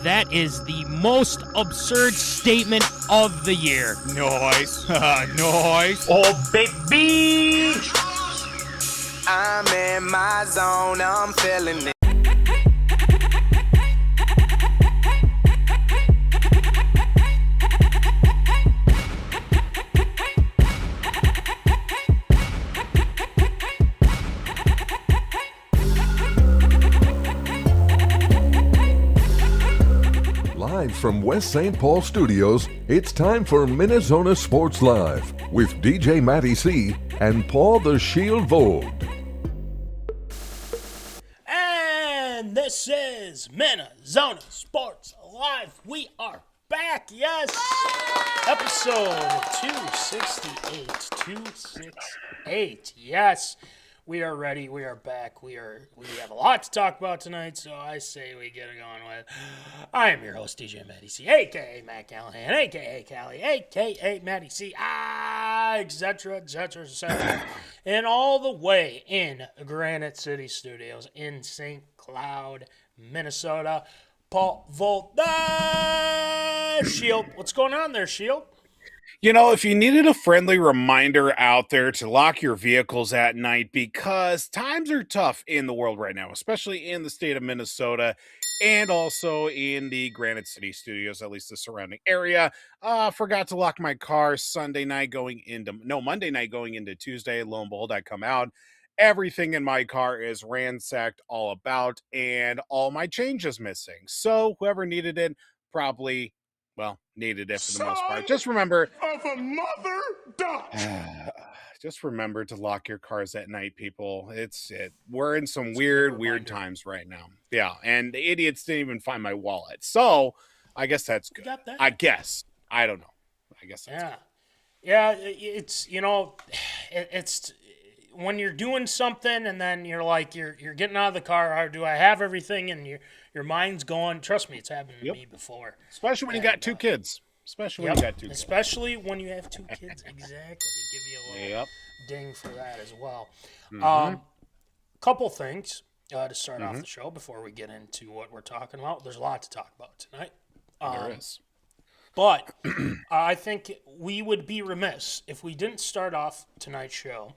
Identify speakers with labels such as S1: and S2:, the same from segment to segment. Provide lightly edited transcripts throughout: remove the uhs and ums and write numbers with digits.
S1: That is the most absurd statement of the year.
S2: Nice. Nice.
S3: Oh, baby.
S4: I'm in my zone, I'm feeling it.
S5: Live from West St. Paul Studios, it's time for MinneZona Sports Live with DJ Matty C and Paul the Shield Vogt.
S1: And this is MinneZona Sports Live. We are back, yes! Episode 268, yes. We are ready. We are back. We have a lot to talk about tonight, so I say we get it on with. I am your host, DJ Matty C, a.k.a. Matt Callahan, a.k.a. Callie, a.k.a. Matty C, etc. And all the way in Granite City Studios in St. Cloud, Minnesota, Paul Vogt, Shield. What's going on there, Shield?
S2: You know, if you needed a friendly reminder out there to lock your vehicles at night, because times are tough in the world right now, especially in the state of Minnesota and also in the Granite City Studios, at least the surrounding area. Forgot to lock my car Monday night going into Tuesday. Lo and behold, I come out. Everything in my car is ransacked all about, and all my change is missing. So whoever needed it probably... needed it for the most part. Just remember
S3: Of a mother duck.
S2: Just remember to lock your cars at night, people. We're in some weird times right now. Yeah, and the idiots didn't even find my wallet. So I guess that's good.
S1: You got that?
S2: I guess. I don't know. I guess that's good.
S1: Yeah, it's it's when you're doing something and then you're like you're getting out of the car, or do I have everything, and your mind's going. Trust me, it's happened to me before.
S2: Especially when you got two kids. Especially when you have two kids.
S1: Exactly. Give you a little ding for that as well.
S2: Mm-hmm.
S1: Couple things to start off the show before we get into what we're talking about. There's a lot to talk about tonight.
S2: There is.
S1: But I think we would be remiss if we didn't start off tonight's show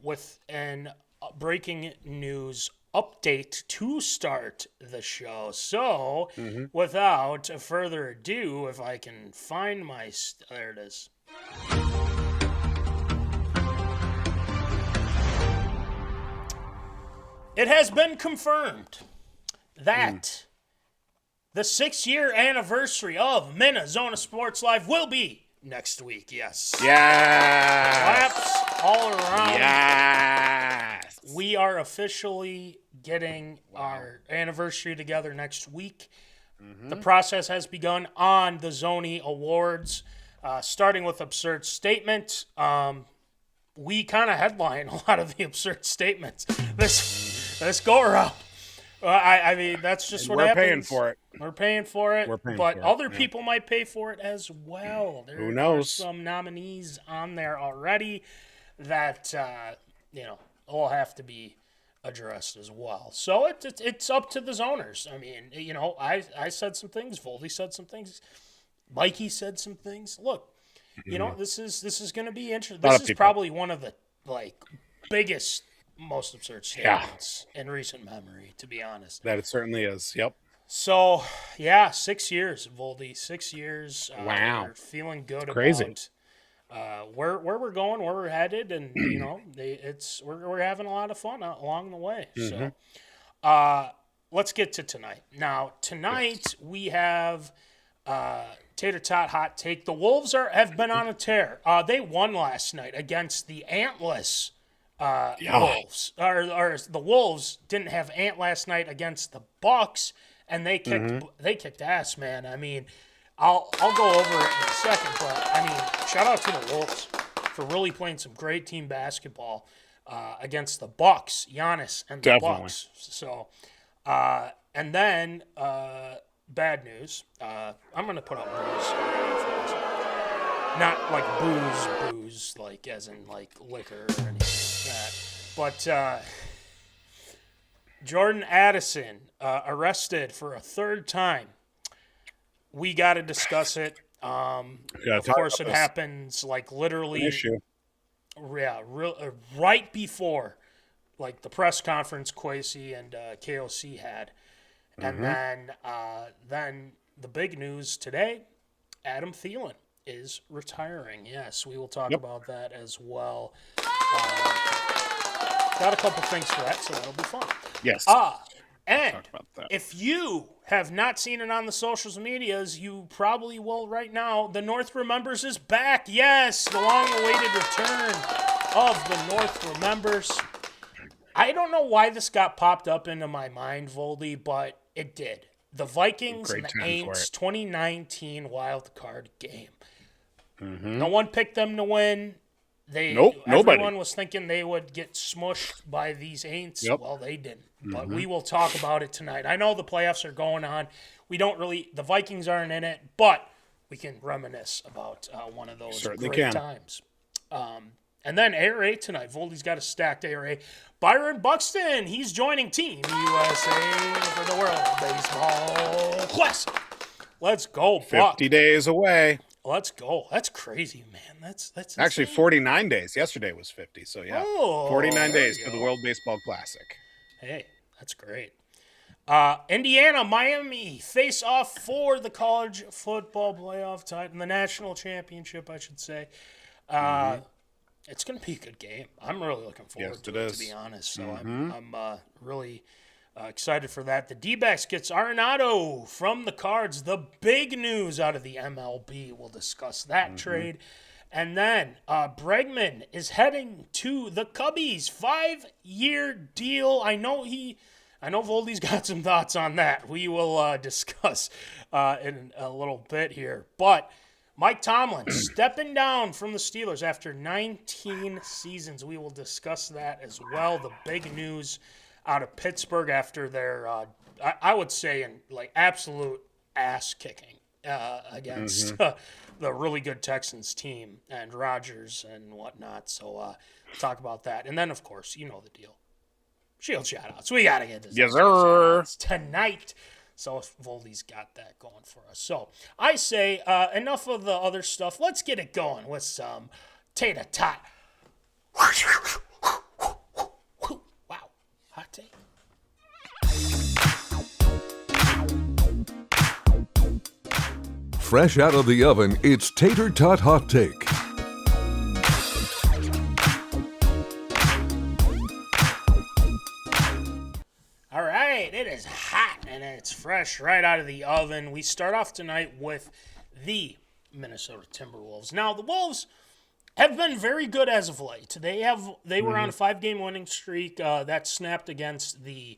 S1: with an breaking news update to start the show. So, without further ado, if I can find my... there it is. It has been confirmed that the 6-year anniversary of MinneZona Sports Live will be next week, yes. Claps all around.
S2: Yes.
S1: We are officially getting our anniversary together next week. The process has begun on the Zony Awards, starting with Absurd Statement. We kind of headline a lot of the absurd statements this go-around. I mean, that's just what happens.
S2: We're paying for it.
S1: We're paying for it. But other people might pay for it as well.
S2: Who knows?
S1: There are some nominees on there already that, will have to be addressed as well. So it's up to the zoners. I mean, I said some things. Voldy said some things. Mikey said some things. Look, this is going to be interesting. This is probably one of the biggest, most absurd statements in recent memory, to be honest.
S2: That it certainly is. Yep.
S1: So, 6 years, Voldy. 6 years.
S2: Wow.
S1: We're feeling good
S2: crazy.
S1: about where we're going, where we're headed, and we're having a lot of fun along the way. So, let's get to tonight. Now, tonight we have Tater Tot Hot Take. The Wolves have been on a tear. They won last night against the antless Wolves. Or the Wolves didn't have ant last night against the Bucks, and they kicked ass, man. I mean, I'll go over it in a second, but I mean, shout out to the Wolves for really playing some great team basketball against the Bucks, Giannis and the Bucks. So, and then bad news. I'm gonna put up booze, not like booze, like as in like liquor or anything like that. But Jordan Addison arrested for a third time. We got to discuss it. Of course, it happens like literally, right before like the press conference Kwesi and KOC had, and then the big news today: Adam Thielen is retiring. Yes, we will talk about that as well. Got a couple things for that, so that'll be fun.
S2: Yes.
S1: And if you have not seen it on the social medias, you probably will right now. The North Remembers is back. Yes, the long-awaited return of the North Remembers. I don't know why this got popped up into my mind, Voldy, but it did. The Vikings and the Aints 2019 wild card game. No one picked them to win.
S2: Nobody.
S1: Everyone was thinking they would get smushed by these Aints.
S2: Yep.
S1: Well, they didn't. But we will talk about it tonight. I know the playoffs are going on. The Vikings aren't in it, but we can reminisce about one of those great times. And then ARA tonight. Voldy's got a stacked ARA. Byron Buxton, he's joining Team USA for the World Baseball Classic. Let's go, Buck.
S2: 50 days away.
S1: Let's go. That's crazy, man. That's
S2: actually
S1: insane.
S2: 49 days. Yesterday was 50, so yeah. 49 days to the World Baseball Classic.
S1: Hey, that's great. Indiana, Miami face off for the college football playoff title, the national championship, I should say. It's going to be a good game. I'm really looking forward to it, to be honest. So I'm really excited for that. The D-backs gets Arenado from the Cards. The big news out of the MLB. We'll discuss that trade. And then Bregman is heading to the Cubbies. 5-year deal. I know Voldy's got some thoughts on that. We will discuss in a little bit here. But Mike Tomlin stepping down from the Steelers after 19 seasons. We will discuss that as well. The big news out of Pittsburgh after their, I would say, absolute ass kicking against the really good Texans team and Rodgers and whatnot. So talk about that. And then, of course, you know the deal. Shield shoutouts. We got to get this.
S2: Yes, sir.
S1: Tonight. So Voldy's got that going for us. So I say enough of the other stuff. Let's get it going with some Tater Tot. Wow. Hot take.
S5: Fresh out of the oven, it's Tater Tot Hot Take.
S1: All right, it is hot and it's fresh right out of the oven. We start off tonight with the Minnesota Timberwolves. Now, the Wolves have been very good as of late. They were on a 5-game winning streak that snapped against the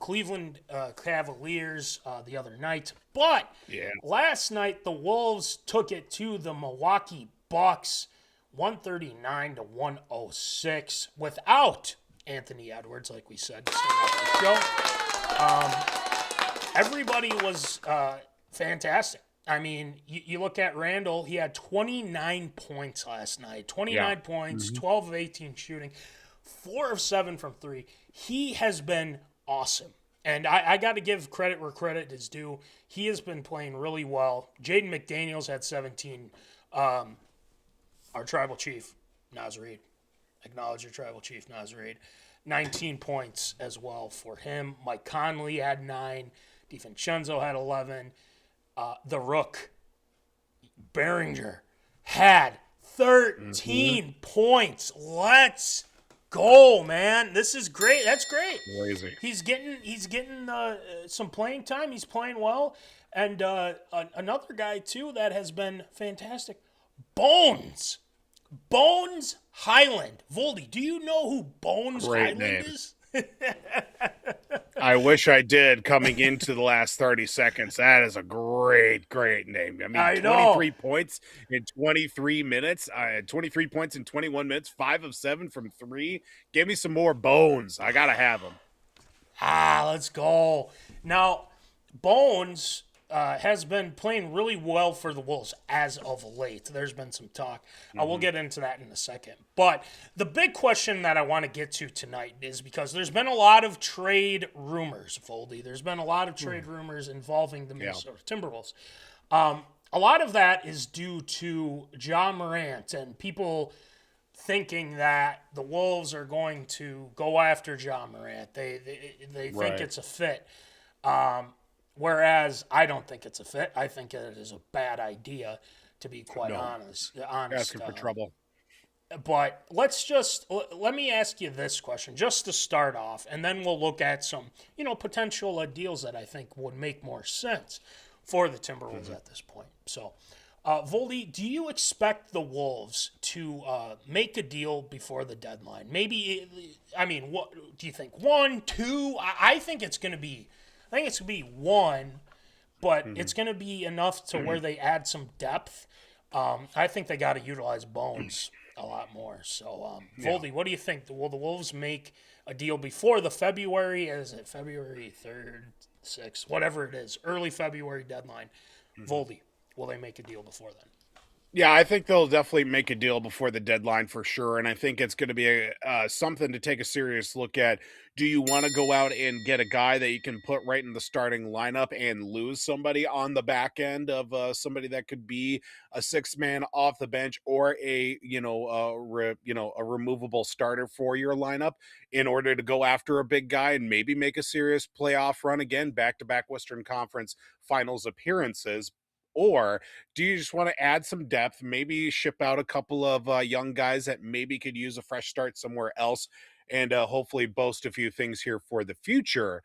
S1: Cleveland Cavaliers the other night. But last night, the Wolves took it to the Milwaukee Bucks, 139-106, without Anthony Edwards, like we said to start off the show. Everybody was fantastic. I mean, you look at Randall, he had 29 points last night. 29 points, 12 of 18 shooting, 4 of 7 from 3. He has been awesome. And I got to give credit where credit is due. He has been playing really well. Jaden McDaniels had 17. Our tribal chief, Naz Reid. Acknowledge your tribal chief, Naz Reid. 19 points as well for him. Mike Conley had 9. DiVincenzo had 11. The Rook, Behringer, had 13 points. Let's go, man. This is great. That's great.
S2: Crazy.
S1: He's getting some playing time. He's playing well. And another guy, too, that has been fantastic, Bones Highland. Voldy, do you know who Bones Highland is?
S2: I wish I did coming into the last 30 seconds. That is a great name. I mean, 23 points in 23 minutes. 23 points in 21 minutes, 5 of 7 from 3. Give me some more Bones. I got to have them.
S1: Let's go. Now, Bones has been playing really well for the Wolves as of late. There's been some talk. We'll get into that in a second. But the big question that I want to get to tonight is because there's been a lot of trade rumors, Foldy. There's been a lot of trade rumors involving the Minnesota Timberwolves. A lot of that is due to Ja Morant and people thinking that the Wolves are going to go after Ja Morant. They think it's a fit. Whereas I don't think it's a fit. I think it is a bad idea, to be quite honest.
S2: Asking for trouble.
S1: But let me ask you this question just to start off, and then we'll look at some, potential deals that I think would make more sense for the Timberwolves at this point. So, Voldy, do you expect the Wolves to make a deal before the deadline? Maybe, what do you think? 1, 2? I think it's going to be. I think it's going to be 1, but it's going to be enough to where they add some depth. I think they got to utilize Bones a lot more. So, Voldy, what do you think? Will the Wolves make a deal before the February? Is it February 3rd, 6th, whatever it is, early February deadline? Voldy, will they make a deal before then?
S2: Yeah, I think they'll definitely make a deal before the deadline for sure, and I think it's going to be something to take a serious look at. Do you want to go out and get a guy that you can put right in the starting lineup and lose somebody on the back end of somebody that could be a 6-man off the bench or a removable starter for your lineup in order to go after a big guy and maybe make a serious playoff run again, back-to-back Western Conference Finals appearances? Or do you just want to add some depth, maybe ship out a couple of young guys that maybe could use a fresh start somewhere else and hopefully boast a few things here for the future?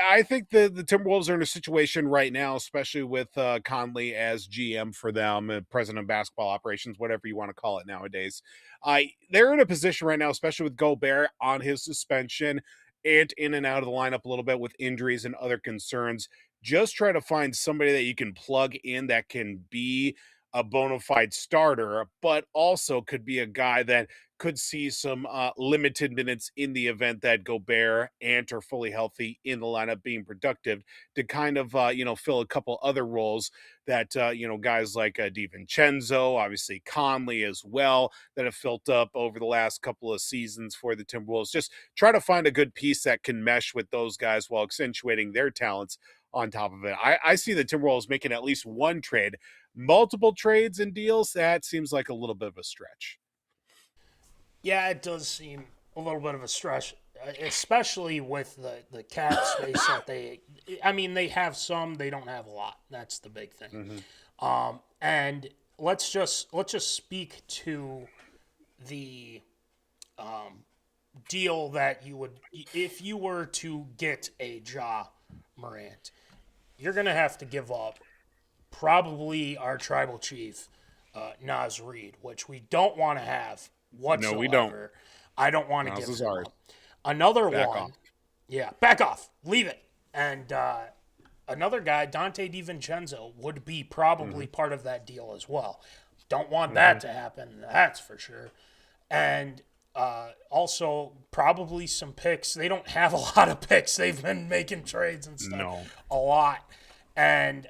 S2: I think the Timberwolves are in a situation right now, especially with Conley as GM for them, president of basketball operations, whatever you want to call it nowadays. They're in a position right now, especially with Gobert on his suspension and in and out of the lineup a little bit with injuries and other concerns. Just try to find somebody that you can plug in that can be a bona fide starter, but also could be a guy that could see some limited minutes in the event that Gobert and are fully healthy in the lineup being productive to kind of, fill a couple other roles that, guys like DiVincenzo, obviously Conley as well, that have filled up over the last couple of seasons for the Timberwolves. Just try to find a good piece that can mesh with those guys while accentuating their talents on top of it. I see the Timberwolves making at least one trade. Multiple trades and deals, that seems like a little bit of a stretch.
S1: Yeah, it does seem a little bit of a stretch, especially with the cap space that they have some, they don't have a lot. That's the big thing. And let's just speak to the deal that you would, if you were to get a Ja Morant, you're going to have to give up probably our tribal chief, Naz Reid, which we don't want to have whatsoever.
S2: No, we don't.
S1: I don't want to
S2: Naz
S1: give
S2: is
S1: him
S2: ours.
S1: up. Another
S2: Back
S1: one.
S2: off.
S1: Yeah, back off. Leave it. And another guy, Dante DiVincenzo, would be probably part of that deal as well. Don't want that to happen, that's for sure. And also probably some picks. They don't have a lot of picks. They've been making trades and stuff a lot. And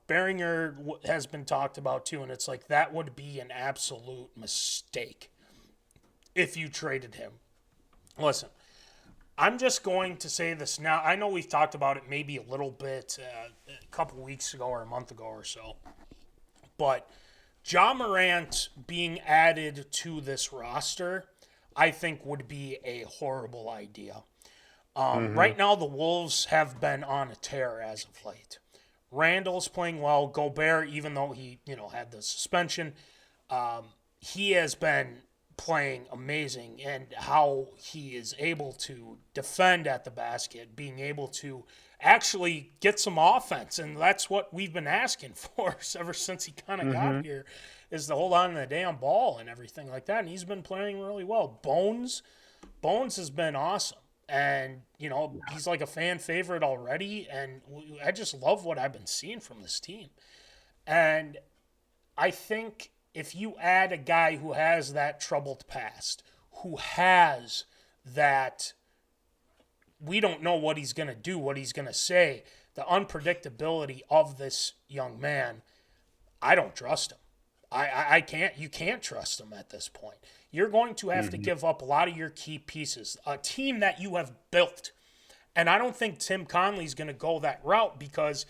S1: Beringer has been talked about too, and it's like that would be an absolute mistake if you traded him. Listen, I'm just going to say this now. I know we've talked about it maybe a little bit a couple weeks ago or a month ago or so, but Ja Morant being added to this roster, I think would be a horrible idea. Right now, the Wolves have been on a tear as of late. Randall's playing well. Gobert, even though he, had the suspension, he has been playing amazing, and how he is able to defend at the basket, being able to actually get some offense, and that's what we've been asking for ever since he kind of got here, is to hold on to the damn ball and everything like that, and he's been playing really well. Bones has been awesome. And, he's like a fan favorite already. And I just love what I've been seeing from this team. And I think if you add a guy who has that troubled past, who has that, we don't know what he's going to do, what he's going to say, the unpredictability of this young man, I don't trust him. I can't. You can't trust him at this point. You're going to have to give up a lot of your key pieces. A team that you have built. And I don't think Tim Conley's going to go that route because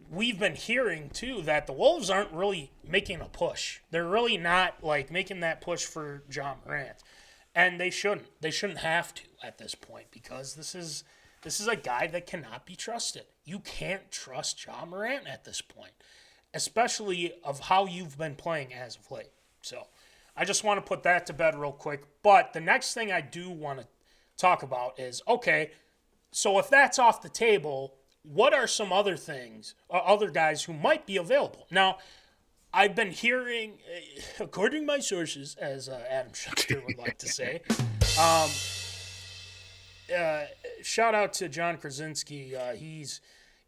S1: we've been hearing, too, that the Wolves aren't really making a push. They're really not, like, making that push for John Morant. And they shouldn't. They shouldn't have to at this point because this is a guy that cannot be trusted. You can't trust John Morant at this point, especially of how you've been playing as of late. So I just want to put that to bed real quick. But the next thing I do want to talk about is, okay, so if that's off the table, what are some other things, other guys who might be available? Now, I've been hearing, according to my sources, as Adam Schefter would like to say, shout out to John Krasinski.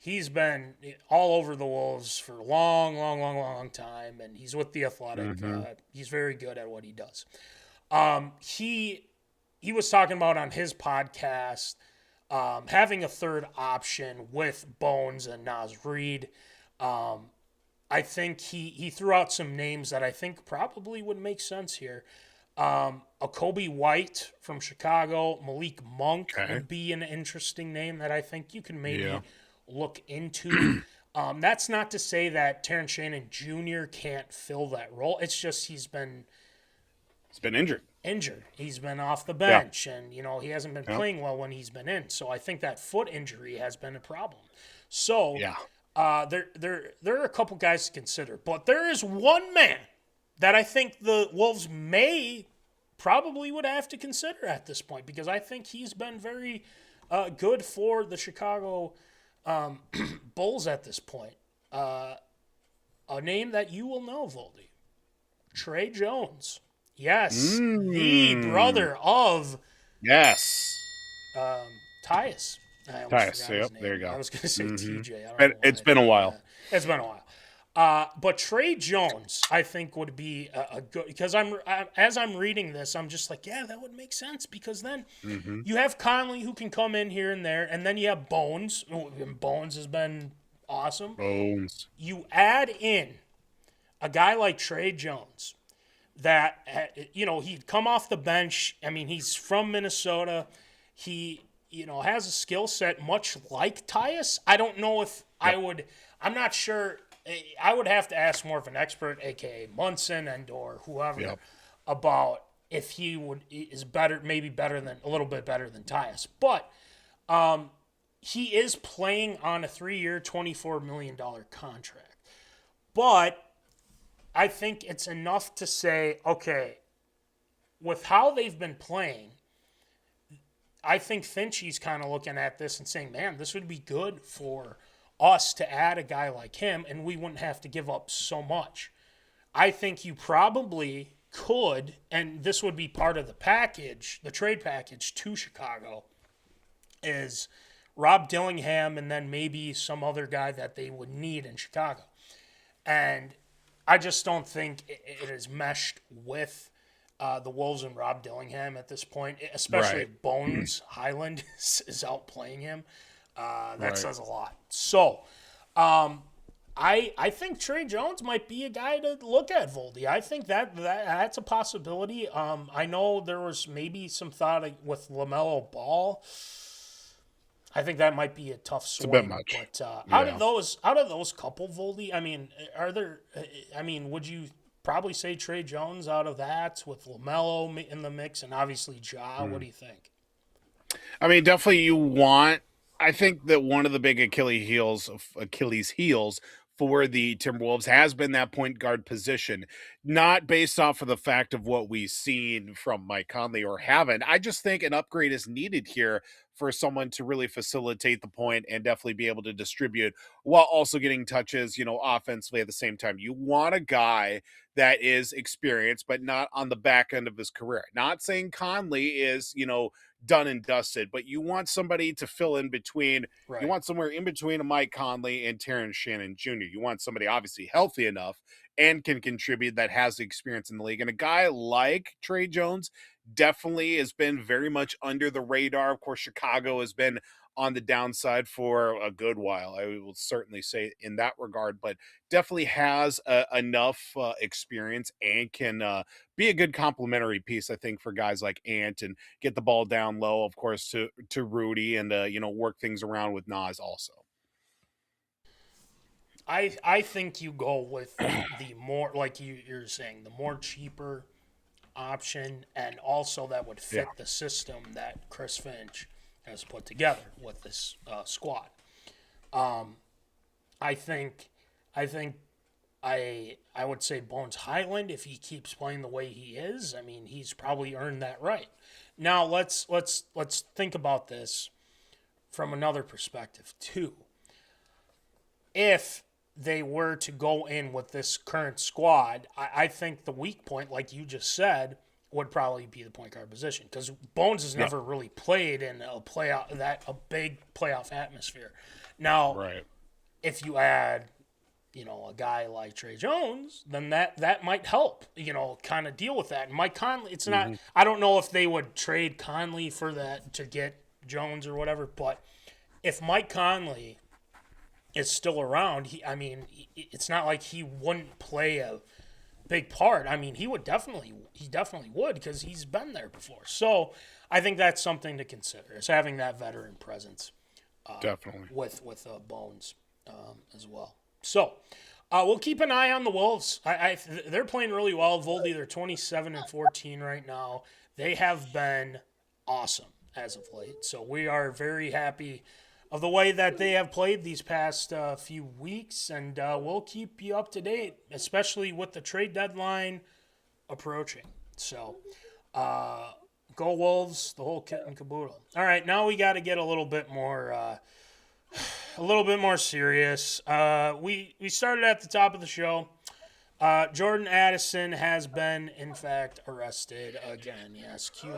S1: He's been all over the Wolves for a long time, and he's with The Athletic. He's very good at what he does. He was talking about on his podcast having a third option with Bones and Naz Reid. I think he threw out some names that I think probably would make sense here. A Kobe White from Chicago, Malik Monk would be an interesting name that I think you can maybe look into. That's not to say that Terrence Shannon Jr. can't fill that role. It's just he's been
S2: injured.
S1: He's been off the bench, and he hasn't been playing well when he's been in. So I think that foot injury has been a problem. So there are a couple guys to consider, but there is one man that I think the Wolves probably would have to consider at this point because I think he's been very good for the Chicago Bulls at this point. A name that you will know, Voldy. Trey Jones. Yes, the brother of Tyus.
S2: Tyus, yep, there you go.
S1: I was going to say TJ.
S2: It's been a while.
S1: It's been a while. But Trey Jones, I think, would be a good because as I'm reading this, I'm just like, yeah, that would make sense because then you have Conley who can come in here and there, and then you have Bones. And Bones has been awesome.
S2: Bones.
S1: You add in a guy like Trey Jones that he'd come off the bench. I mean, he's from Minnesota. He has a skill set much like Tyus. I don't know if I would. I'm not sure. I would have to ask more of an expert, aka Munson and or whoever, about if he is better, maybe better than a little bit better than Tyus. But he is playing on a 3-year, $24 million contract. But I think it's enough to say, okay, with how they've been playing, I think Finchie's kind of looking at this and saying, man, this would be good for us to add a guy like him, and we wouldn't have to give up so much. I think you probably could, and this would be part of the package, the trade package to Chicago, is Rob Dillingham and then maybe some other guy that they would need in Chicago. And I just don't think it is meshed with the Wolves and Rob Dillingham at this point, especially if Bones Highland is outplaying him. That says a lot. So, I think Trey Jones might be a guy to look at, Voldy. I think that's a possibility. I know there was maybe some thought with LaMelo Ball. I think that might be a tough swing.
S2: It's a bit much.
S1: But out of those couple, Voldy, I mean, would you probably say Trey Jones out of that with LaMelo in the mix and obviously Ja? What do you think?
S2: I mean, definitely I think that one of the big Achilles heels for the Timberwolves has been that point guard position, not based off of the fact of what we've seen from Mike Conley or haven't. I just think an upgrade is needed here for someone to really facilitate the point and definitely be able to distribute while also getting touches, offensively at the same time. You want a guy that is experienced, but not on the back end of his career. Not saying Conley is, done and dusted, but you want somebody to fill in between. Right. You want somewhere in between a Mike Conley and Terrence Shannon Jr. You want somebody obviously healthy enough and can contribute, that has the experience in the league. And a guy like Trey Jones definitely has been very much under the radar. Of course, Chicago has been on the downside for a good while, I will certainly say in that regard, but definitely has enough experience and can be a good complementary piece, I think, for guys like Ant, and get the ball down low, of course, to Rudy, and work things around with Nas also.
S1: I think you go with the more, like you're saying, the more cheaper option, and also that would fit the system that Chris Finch has put together with this squad. I think I would say Bones Highland, if he keeps playing the way he is. I mean, he's probably earned that right. Now let's think about this from another perspective too. If they were to go in with this current squad, I think the weak point, like you just said, would probably be the point guard position, because Bones has never really played in a big playoff atmosphere. Now, if you add, a guy like Trey Jones, then that might help, kind of deal with that. And Mike Conley, it's not. I don't know if they would trade Conley for that to get Jones or whatever, but if Mike Conley is still around, it's not like he wouldn't play a big part. I mean, he definitely would, because he's been there before. So I think that's something to consider, is having that veteran presence.
S2: Definitely
S1: with Bones as well. So we'll keep an eye on the Wolves. They're playing really well. Voldy, they're 27-14 right now. They have been awesome as of late. So we are very happy of the way that they have played these past few weeks, and we'll keep you up to date, especially with the trade deadline approaching. So go Wolves, the whole kit and caboodle. All right, now we got to get a little bit more serious. We started at the top of the show. Jordan Addison has been, in fact, arrested again. Yes, cue the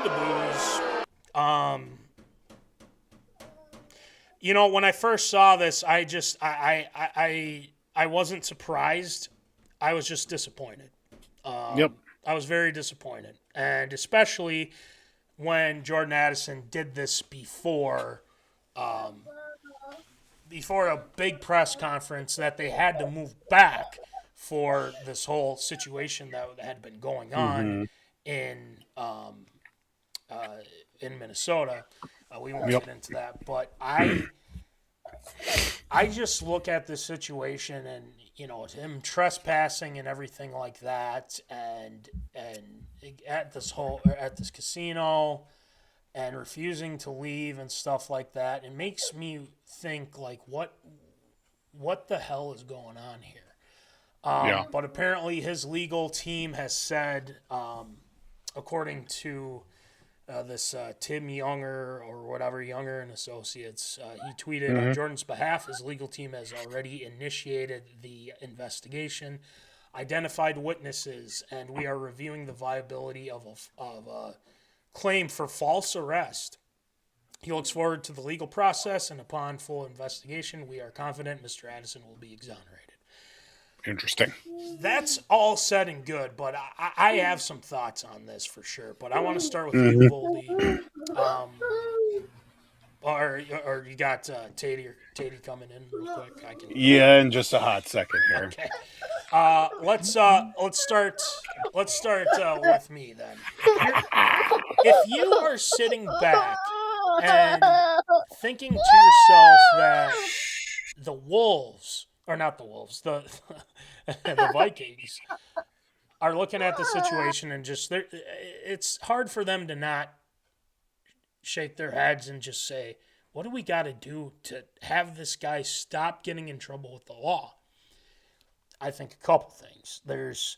S1: booze. When I first saw this, I wasn't surprised. I was just disappointed. I was very disappointed, and especially when Jordan Addison did this before a big press conference that they had to move back for this whole situation that had been going on in Minnesota. We won't get into that, but I just look at this situation, and him trespassing and everything like that, and at this casino, and refusing to leave and stuff like that. It makes me think, like, what the hell is going on here? But apparently his legal team has said, according to this Tim Younger or whatever, Younger and Associates, he tweeted on Jordan's behalf, his legal team has already initiated the investigation, identified witnesses, and we are reviewing the viability of a claim for false arrest. He looks forward to the legal process, and upon full investigation, we are confident Mr. Addison will be exonerated.
S2: Interesting.
S1: That's all said and good, but I have some thoughts on this for sure. But I want to start with you, Voldy. Or you got Tater coming in real quick.
S2: In just a hot second here.
S1: Okay. Let's start with me then. If you are sitting back and thinking to yourself that the Wolves, or not the Wolves, the Vikings are looking at the situation and just, it's hard for them to not shake their heads and just say, what do we got to do to have this guy stop getting in trouble with the law? I think a couple things. There's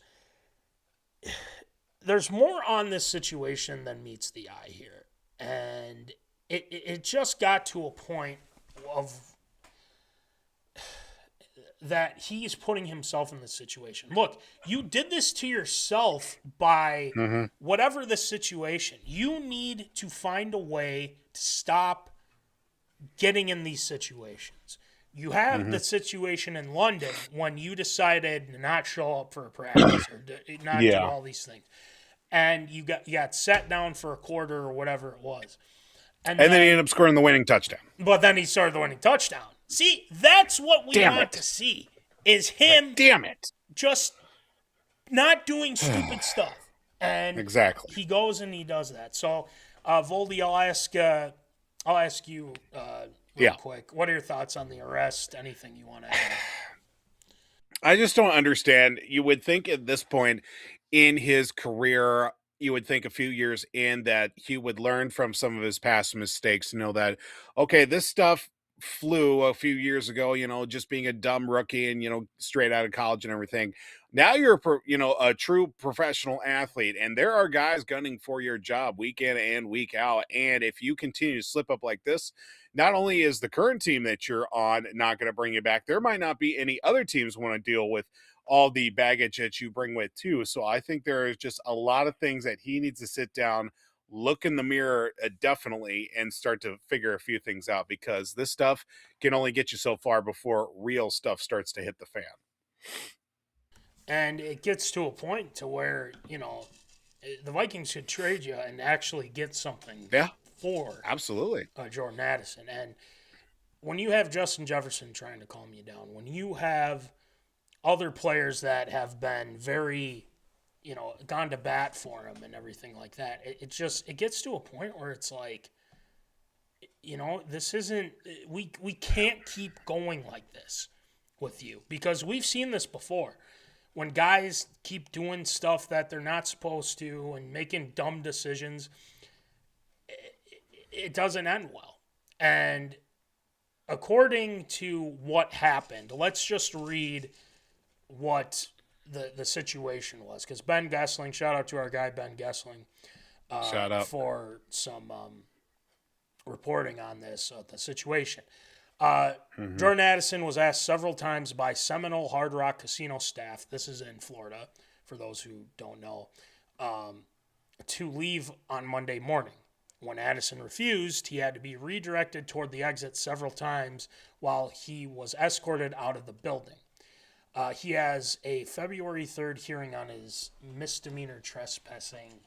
S1: more on this situation than meets the eye here. And it just got to a point of that he's putting himself in this situation. Look, you did this to yourself by whatever the situation. You need to find a way to stop getting in these situations. You have the situation in London when you decided to not show up for a practice or not do all these things, and you got set down for a quarter or whatever it was,
S2: and then he ended up scoring the winning touchdown.
S1: But then he started the winning touchdown. See, that's what we want to see, is him just not doing stupid stuff. And
S2: exactly,
S1: he goes and he does that. So, Voldy, I'll ask you real quick. What are your thoughts on the arrest? Anything you want to add?
S2: I just don't understand. You would think at this point in his career, you would think a few years in that he would learn from some of his past mistakes to know that, okay, this stuff flew a few years ago, just being a dumb rookie and, straight out of college and everything. Now you're, a true professional athlete, and there are guys gunning for your job week in and week out. And if you continue to slip up like this, not only is the current team that you're on not going to bring you back, there might not be any other teams want to deal with all the baggage that you bring with too. So I think there is just a lot of things that he needs to sit down, look in the mirror definitely, and start to figure a few things out, because this stuff can only get you so far before real stuff starts to hit the fan.
S1: And it gets to a point to where, the Vikings should trade you and actually get something for
S2: absolutely
S1: Jordan Addison. And when you have Justin Jefferson trying to calm you down, when you have other players that have been very, gone to bat for him and everything like that, it gets to a point where it's like, this isn't, we can't keep going like this with you, because we've seen this before. When guys keep doing stuff that they're not supposed to and making dumb decisions, it doesn't end well. And according to what happened, let's just read what the situation was. Because Ben Gessling, shout out to our guy Ben Gessling,
S2: shout out
S1: for some reporting on this, the situation. Jordan Addison was asked several times by Seminole Hard Rock Casino staff, this is in Florida, for those who don't know, to leave on Monday morning. When Addison refused, he had to be redirected toward the exit several times while he was escorted out of the building. He has a February 3rd hearing on his misdemeanor trespassing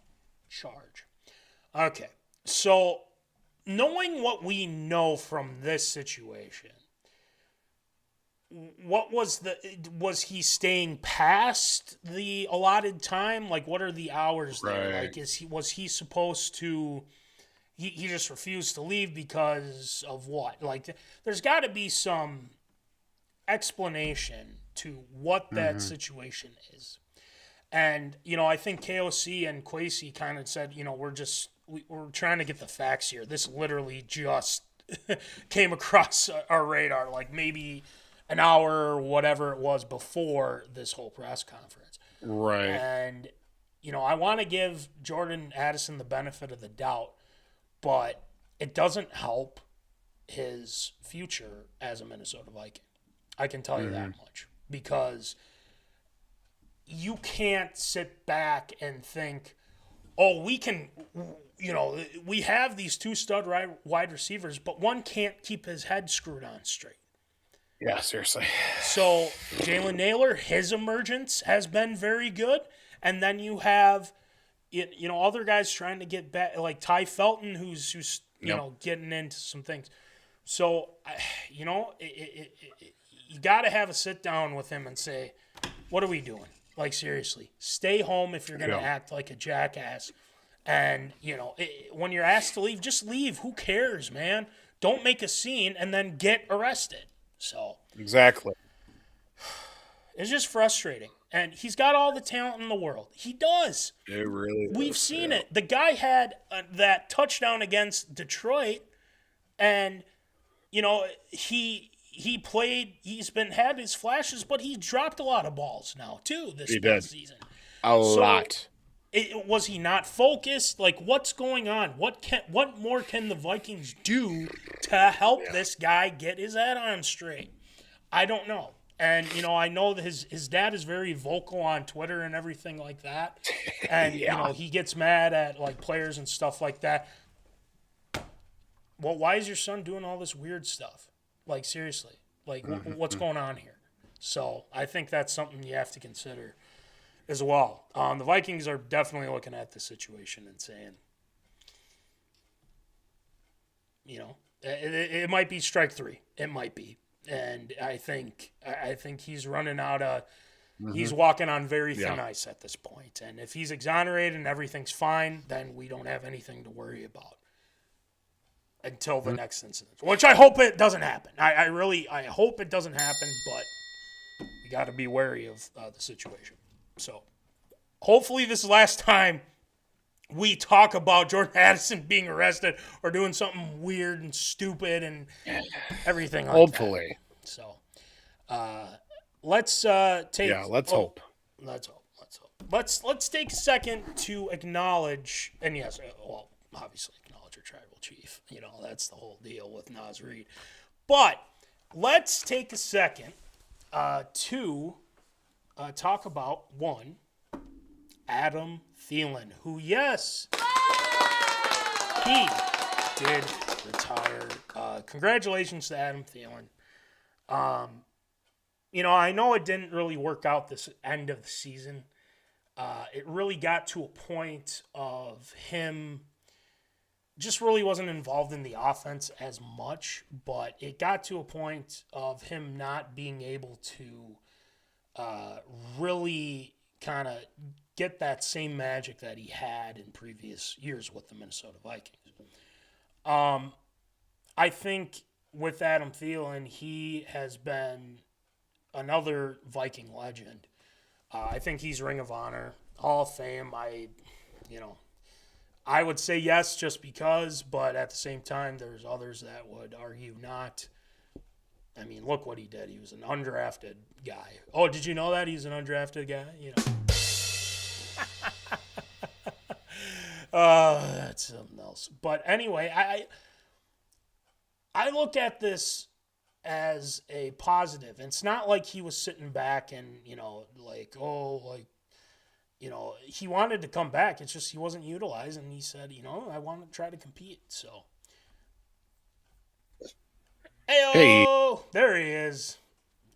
S1: charge. Okay, so knowing what we know from this situation, was he staying past the allotted time? Like, what are the hours there?
S2: Right.
S1: Like, was he supposed to, he just refused to leave because of what? Like, there's got to be some explanation to what that situation is. And, I think KOC and Kwesi kind of said, we're trying to get the facts here. This literally just came across our radar, like maybe an hour or whatever it was before this whole press conference.
S2: Right.
S1: And, I want to give Jordan Addison the benefit of the doubt, but it doesn't help his future as a Minnesota Viking. I can tell you that much, because you can't sit back and think, oh, we can, we have these two stud wide receivers, but one can't keep his head screwed on straight.
S2: Yeah, seriously.
S1: So Jalen Naylor, his emergence has been very good. And then you have, other guys trying to get back, like Ty Felton, who's getting into some things. So, you got to have a sit down with him and say, what are we doing? Like, seriously, stay home if you're going to act like a jackass. And, when you're asked to leave, just leave. Who cares, man? Don't make a scene and then get arrested. So
S2: exactly.
S1: It's just frustrating. And he's got all the talent in the world. He does.
S2: It really is.
S1: We've seen it. The guy had that touchdown against Detroit, and, he played, had his flashes, but he dropped a lot of balls now, too, this past season.
S2: A lot.
S1: Was he not focused? Like, what's going on? What more can the Vikings do to help this guy get his head on straight? I don't know. And, I know that his dad is very vocal on Twitter and everything like that. And, he gets mad at, like, players and stuff like that. Well, why is your son doing all this weird stuff? Like, seriously. Like, what's going on here? So I think that's something you have to consider as well. The Vikings are definitely looking at the situation and saying, it might be strike three. It might be. And I think he's running out of he's walking on very thin ice at this point. And if he's exonerated and everything's fine, then we don't have anything to worry about until the next incident, which I hope it doesn't happen. I hope it doesn't happen, but you got to be wary of the situation. So hopefully this is the last time we talk about Jordan Addison being arrested or doing something weird and stupid and everything like
S2: Hopefully.
S1: that. So let's take...
S2: Yeah, let's hope.
S1: Let's hope. Let's take a second to acknowledge, and yes, well, obviously acknowledge our tribal chief. That's the whole deal with Nas Reed. But let's take a second to talk about Adam Thielen, who, yes, he did retire. Congratulations to Adam Thielen. I know it didn't really work out this end of the season. It really got to a point of him just really wasn't involved in the offense as much, but it got to a point of him not being able to really kind of get that same magic that he had in previous years with the Minnesota Vikings. I think with Adam Thielen, he has been another Viking legend. I think he's Ring of Honor, Hall of Fame. I would say yes just because, but at the same time, there's others that would argue not. I mean, look what he did. He was an undrafted guy. Oh, did you know that he's an undrafted guy? That's something else. But anyway, I look at this as a positive. It's not like he was sitting back and, he wanted to come back. It's just he wasn't utilized, and he said, I want to try to compete. So, hey, there he is.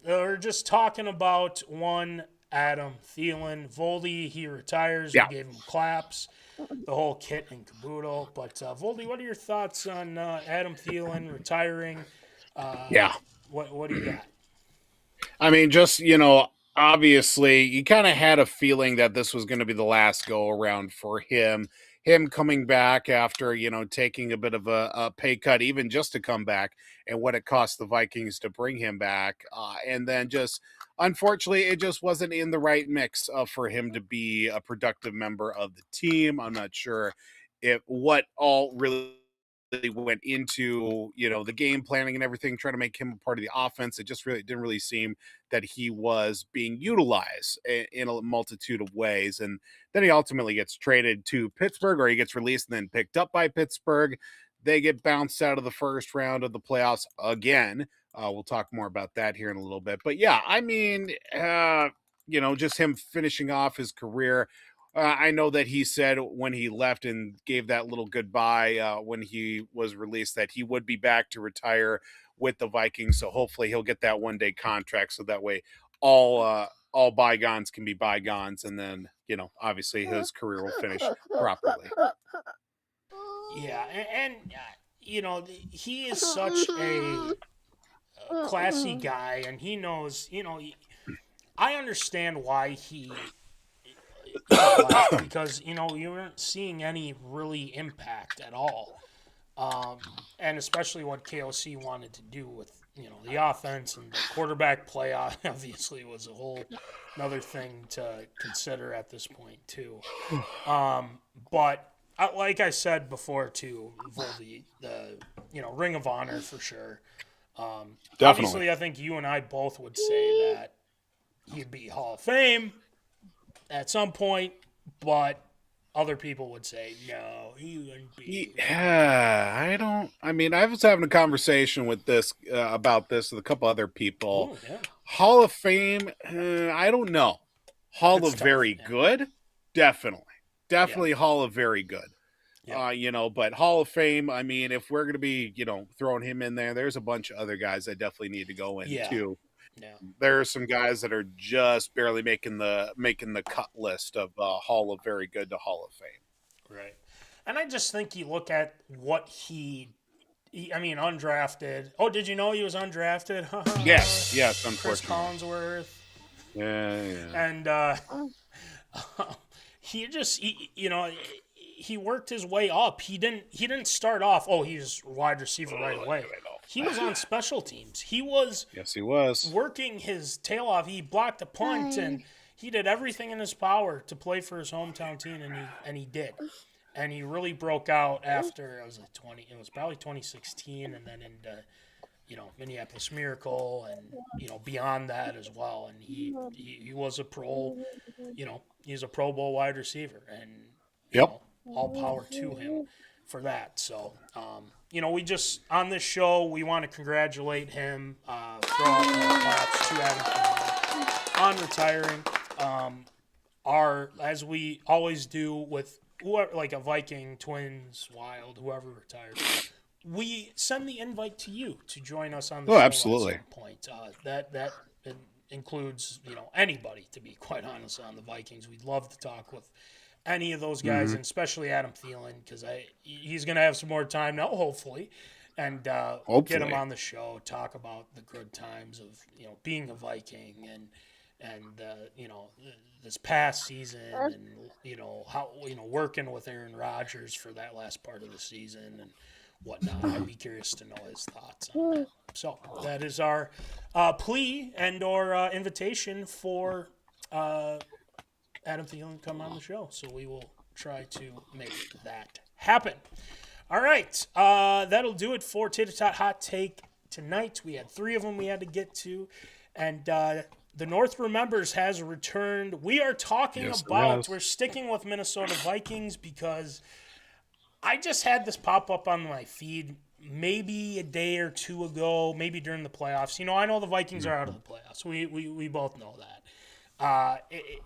S1: We're just talking about one Adam Thielen. Voldy, he retires. Yeah. We gave him claps, the whole kit and caboodle. But, Voldy, what are your thoughts on Adam Thielen retiring? What do you got?
S2: I mean, just, obviously, you kind of had a feeling that this was going to be the last go around for him. Him coming back after, taking a bit of a pay cut, even just to come back, and what it cost the Vikings to bring him back. And then just, unfortunately, it just wasn't in the right mix for him to be a productive member of the team. I'm not sure what all really went into, the game planning and everything, trying to make him a part of the offense. It just really didn't really seem that he was being utilized in a multitude of ways. And then he ultimately gets traded to Pittsburgh, or he gets released and then picked up by Pittsburgh. They get bounced out of the first round of the playoffs again. We'll talk more about that here in a little bit. But yeah, I mean, just him finishing off his career. I know that he said when he left and gave that little goodbye when he was released that he would be back to retire with the Vikings. So hopefully he'll get that one-day contract, so that way all bygones can be bygones, and then obviously his career will finish properly.
S1: Yeah, and he is such a classy guy, and he knows. I understand why he. Because you weren't seeing any really impact at all, and especially what KOC wanted to do with the offense and the quarterback play obviously was a whole another thing to consider at this point too. But like I said before too, Voldy, the Ring of Honor for sure. Obviously, I think you and I both would say that he'd be Hall of Fame at some point, but other people would say, no, he wouldn't be.
S2: Yeah, I was having a conversation with about this with a couple other people.
S1: Ooh, yeah.
S2: Hall of Fame, I don't know. Hall of Very Good, definitely. Yeah. Hall of Very Good. But Hall of Fame, I mean, if we're going to be, throwing him in there, there's a bunch of other guys that definitely need to go in too.
S1: Yeah.
S2: There are some guys that are just barely making the cut list of Hall of Very Good to Hall of Fame.
S1: Right. And I just think you look at what undrafted. Oh, did you know he was undrafted?
S2: Yes,
S1: Chris
S2: unfortunately.
S1: Collinsworth.
S2: Yeah.
S1: And he worked his way up. He didn't start off, he's wide receiver right away. He was on special teams.
S2: Yes, he was
S1: working his tail off. He blocked a punt and he did everything in his power to play for his hometown team, and he did. And he really broke out after it was probably 2016, and then into Minneapolis Miracle, and beyond that as well. And he was a pro, he's a Pro Bowl wide receiver, and all power to him for that. So we just on this show we want to congratulate him, throw out claps to Adam on retiring. As we always do with whoever, like a Viking, Twins, Wild, whoever retired, we send the invite to you to join us on the show
S2: absolutely.
S1: At some point. That includes anybody, to be quite honest, on the Vikings. We'd love to talk with any of those guys, and especially Adam Thielen, because he's going to have some more time now, hopefully, and get him on the show, talk about the good times of being a Viking and this past season, and how working with Aaron Rodgers for that last part of the season and whatnot. I'd be curious to know his thoughts on that. So that is our plea and or invitation for Adam Thielen come on the show. So we will try to make that happen. All right, that'll do it for Tater Tot Hot Take tonight. We had 3 of them we had to get to, and the North Remembers has returned. We are talking we're sticking with Minnesota Vikings because I just had this pop up on my feed maybe a day or two ago, maybe during the playoffs. I know the Vikings are out of the playoffs. We both know that.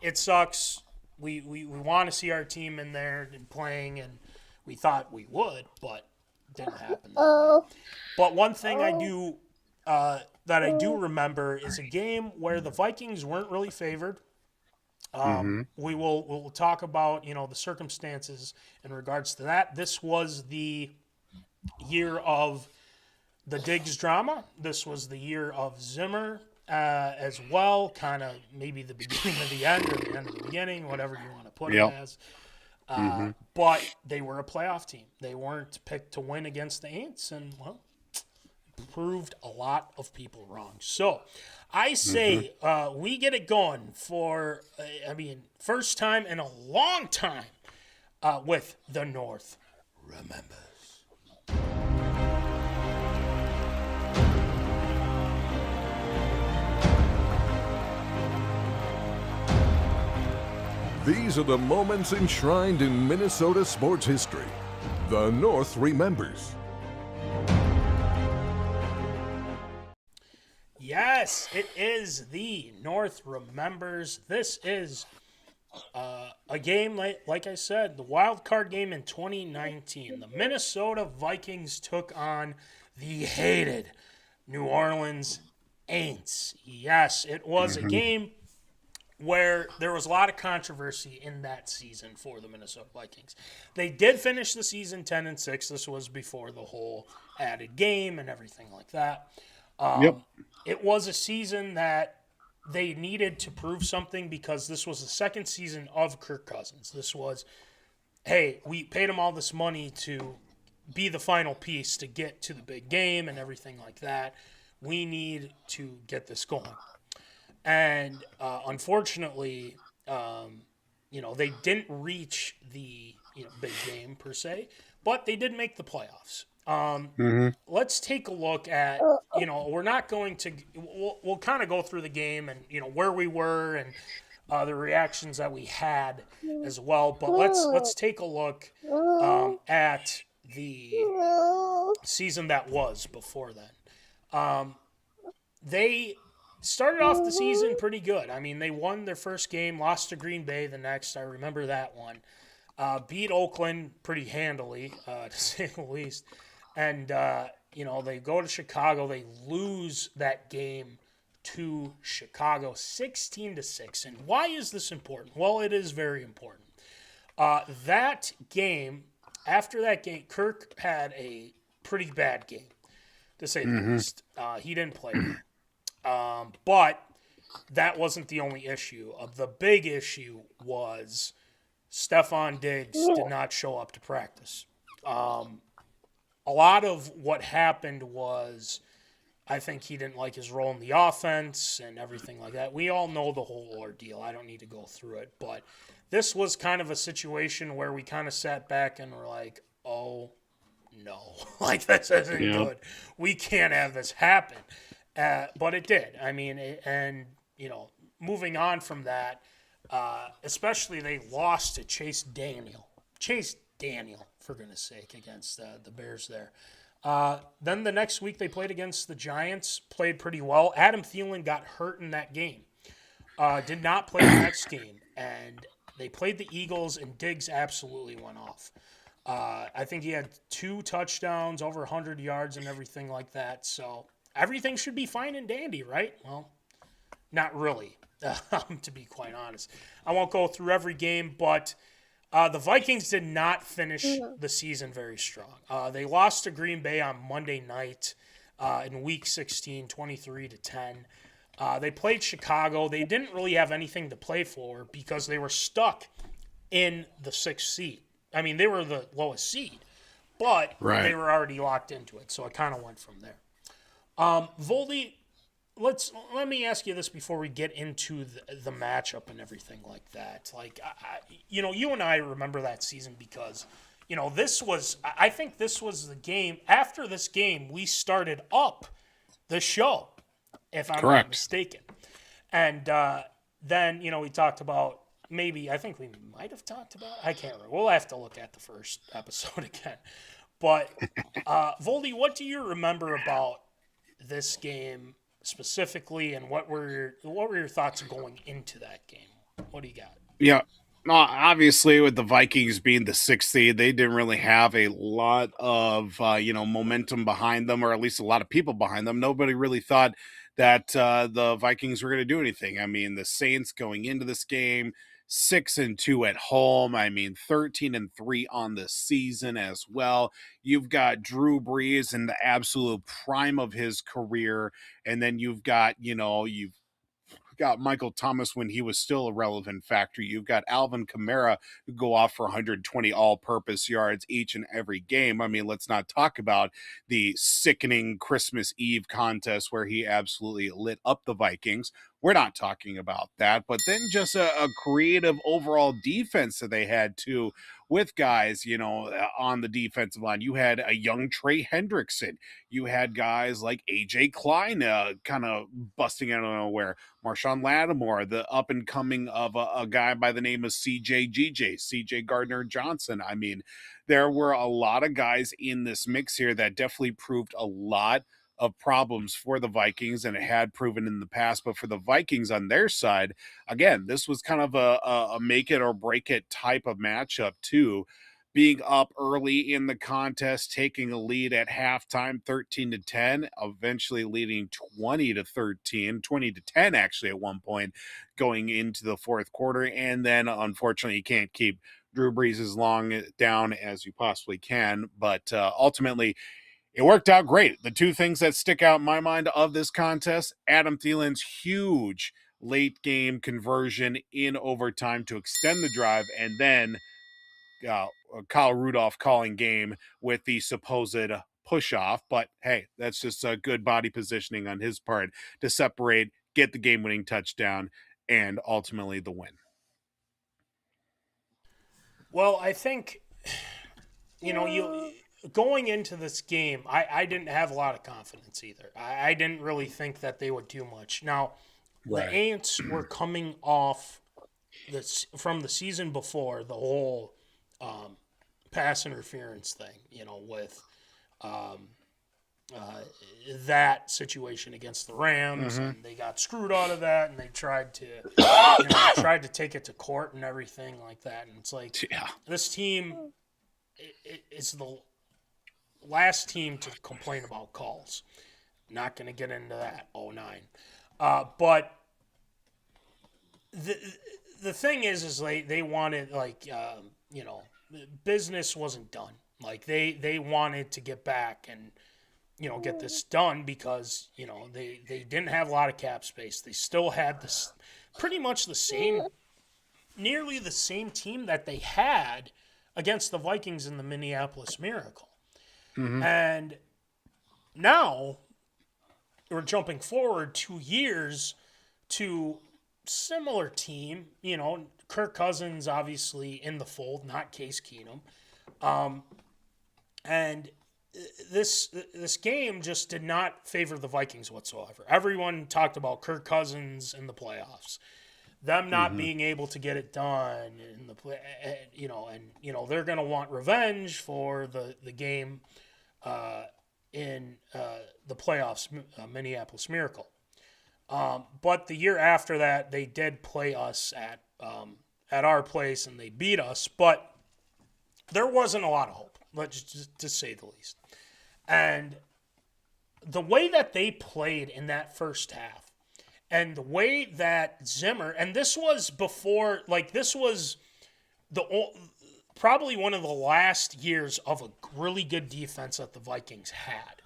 S1: It sucks. We want to see our team in there and playing, and we thought we would, but it didn't happen. But one thing I do that I do remember is a game where the Vikings weren't really favored. We'll talk about the circumstances in regards to that. This was the year of the Diggs drama. This was the year of Zimmer as well, kind of maybe the beginning of the end or the end of the beginning, whatever you want to put it as. But they were a playoff team. They weren't picked to win against the Aints, and proved a lot of people wrong. So I say we get it going for, first time in a long time with the North Remembers.
S5: These are the moments enshrined in Minnesota sports history. The North Remembers.
S1: Yes, it is the North Remembers. This is a game, like I said, the wild card game in 2019. The Minnesota Vikings took on the hated New Orleans Saints. Yes, it was a game where there was a lot of controversy in that season for the Minnesota Vikings. They did finish the season 10-6. This was before the whole added game and everything like that. It was a season that they needed to prove something because this was the second season of Kirk Cousins. This was, hey, we paid him all this money to be the final piece to get to the big game and everything like that. We need to get this going. And unfortunately, they didn't reach the big game per se, but they did make the playoffs. Let's take a look at, we're not going to, we'll kind of go through the game and, where we were and the reactions that we had as well. But let's take a look at the season that was before then. They started off the season pretty good. I mean, they won their first game, lost to Green Bay the next. I remember that one. beat Oakland pretty handily, to say the least. And, they go to Chicago. They lose that game to Chicago 16-6. And why is this important? Well, it is very important. That game, after that game, Kirk had a pretty bad game, to say the least. He didn't play. But that wasn't the only issue. The big issue was Stephon Diggs did not show up to practice. A lot of what happened was I think he didn't like his role in the offense and everything like that. We all know the whole ordeal. I don't need to go through it. But this was kind of a situation where we kind of sat back and were like, oh, no. Like, this isn't good. We can't have this happen. But it did. I mean, moving on from that, especially they lost to Chase Daniel, for goodness sake, against the Bears there. Then the next week they played against the Giants, played pretty well. Adam Thielen got hurt in that game, did not play the next game, and they played the Eagles, and Diggs absolutely went off. I think he had 2 touchdowns, over 100 yards and everything like that. So everything should be fine and dandy, right? Well, not really, to be quite honest. I won't go through every game, but the Vikings did not finish the season very strong. They lost to Green Bay on Monday night in Week 16, 23-10. They played Chicago. They didn't really have anything to play for because they were stuck in the 6th seed. I mean, they were the lowest seed, but they were already locked into it, so it kind of went from there. Voldy, let me ask you this before we get into the matchup and everything like that. Like, you and I remember that season because, I think this was the game. After this game, we started up the show, if I'm not mistaken. And then, we talked about I think we might have talked about, I can't remember. We'll have to look at the first episode again. But, Voldy, what do you remember about this game specifically, and what were your thoughts going into that game? What do you got?
S2: Yeah. Obviously, with the Vikings being the 6th seed, they didn't really have a lot of momentum behind them, or at least a lot of people behind them. Nobody really thought that the Vikings were going to do anything. I mean, the Saints going into this game 6-2 at home. I mean, 13-3 on the season as well. You've got Drew Brees in the absolute prime of his career, and then you've got you've got Michael Thomas when he was still a relevant factor. You've got Alvin Kamara who go off for 120 all-purpose yards each and every game. I mean, let's not talk about the sickening Christmas Eve contest where he absolutely lit up the Vikings. We're not talking about that. But then just a creative overall defense that they had too, with guys, on the defensive line. You had a young Trey Hendrickson. You had guys like A.J. Klein kind of busting out of nowhere. Marshawn Lattimore, the up and coming of a guy by the name of C.J. Gardner-Johnson. I mean, there were a lot of guys in this mix here that definitely proved a lot of problems for the Vikings, and it had proven in the past. But for the Vikings on their side, again, this was kind of a make it or break it type of matchup too. Being up early in the contest, taking a lead at halftime, 13-10, eventually leading 20-13, 20-10 actually at one point going into the fourth quarter. And then unfortunately you can't keep Drew Brees as long down as you possibly can. But ultimately, it worked out great. The two things that stick out in my mind of this contest, Adam Thielen's huge late game conversion in overtime to extend the drive, and then Kyle Rudolph calling game with the supposed push-off. But hey, that's just a good body positioning on his part to separate, get the game-winning touchdown, and ultimately the win.
S1: Well, I think, going into this game, I didn't have a lot of confidence either. I didn't really think that they would do much. Now, the Ants were coming off from the season before, the whole pass interference thing, with that situation against the Rams, and they got screwed out of that, and they tried to take it to court and everything like that. And it's like, this team is the last team to complain about calls. Not going to get into that. 09, but the thing is they wanted, business wasn't done. Like they wanted to get back and get this done because they didn't have a lot of cap space. They still had this pretty much nearly the same team that they had against the Vikings in the Minneapolis Miracle. And now we're jumping forward 2 years to similar team, Kirk Cousins obviously in the fold, not Case Keenum. And this game just did not favor the Vikings whatsoever. Everyone talked about Kirk Cousins in the playoffs, them not being able to get it done in the play, they're going to want revenge for the game in the playoffs, Minneapolis Miracle. But the year after that, they did play us at our place and they beat us, but there wasn't a lot of hope, to say the least. And the way that they played in that first half, and the way that Zimmer, and this was before, this was probably one of the last years of a really good defense that the Vikings had.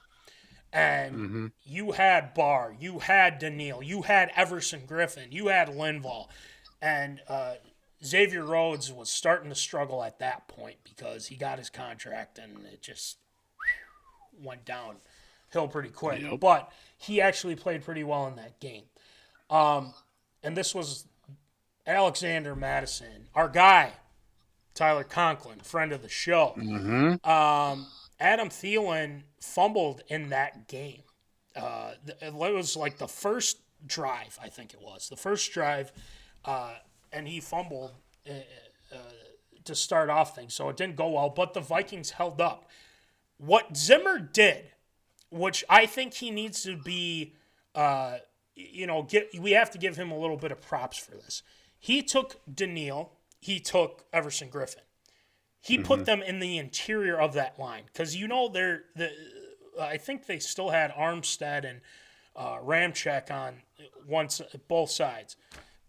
S1: And you had Barr, you had Danielle, you had eversongriffen, you had Linval, and Xavier Rhodes was starting to struggle at that point because he got his contract and it just went downhill pretty quick. Yep. But he actually played pretty well in that game. And this was Alexander Madison, our guy, Tyler Conklin, friend of the show. Adam Thielen fumbled in that game. It was like the first drive, I think it was. The first drive, and he fumbled to start off things. So it didn't go well, but the Vikings held up. What Zimmer did, which I think he needs to be, we have to give him a little bit of props for this. He took Danielle, he took eversongriffen. He put them in the interior of that line because I think they still had Armstead and Ramczyk on both sides.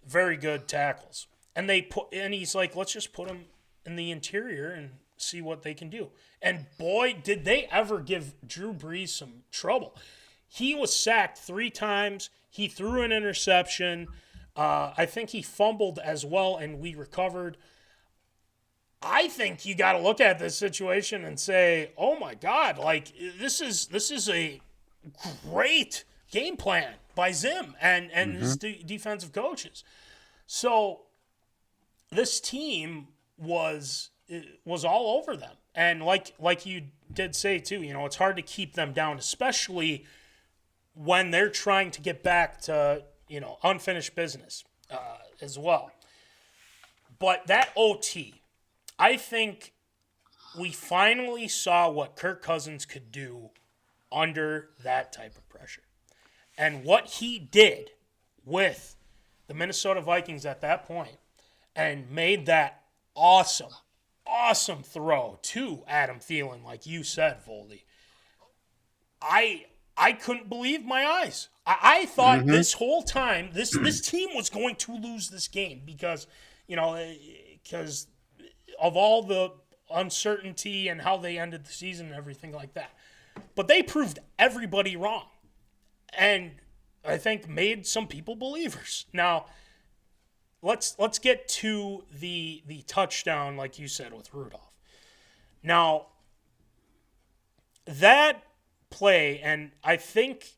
S1: Very good tackles, and he's like, let's just put them in the interior and see what they can do. And boy, did they ever give Drew Brees some trouble. He was sacked 3 times. He threw an interception. I think he fumbled as well, and we recovered. I think you got to look at this situation and say, oh my God, this is a great game plan by Zim and his defensive coaches. So this team was all over them. And like you did say too, it's hard to keep them down, especially when they're trying to get back to, unfinished business as well. But that OT, I think we finally saw what Kirk Cousins could do under that type of pressure. And what he did with the Minnesota Vikings at that point and made that awesome throw to Adam Thielen, like you said, Voldy. I couldn't believe my eyes. I thought this whole time this team was going to lose this game because of all the uncertainty and how they ended the season and everything like that. But they proved everybody wrong. And I think made some people believers. Now, let's get to the touchdown, like you said, with Rudolph. Now, that play, and I think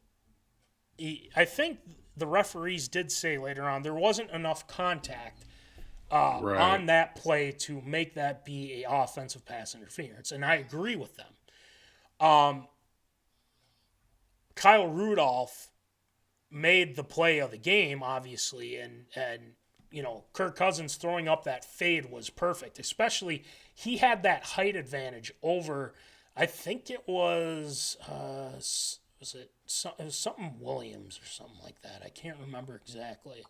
S1: the referees did say later on there wasn't enough contact on that play to make that be a offensive pass interference, and I agree with them. Kyle Rudolph made the play of the game, obviously, and Kirk Cousins throwing up that fade was perfect. Especially, he had that height advantage over I think it was it was something Williams or something like that. I can't remember exactly.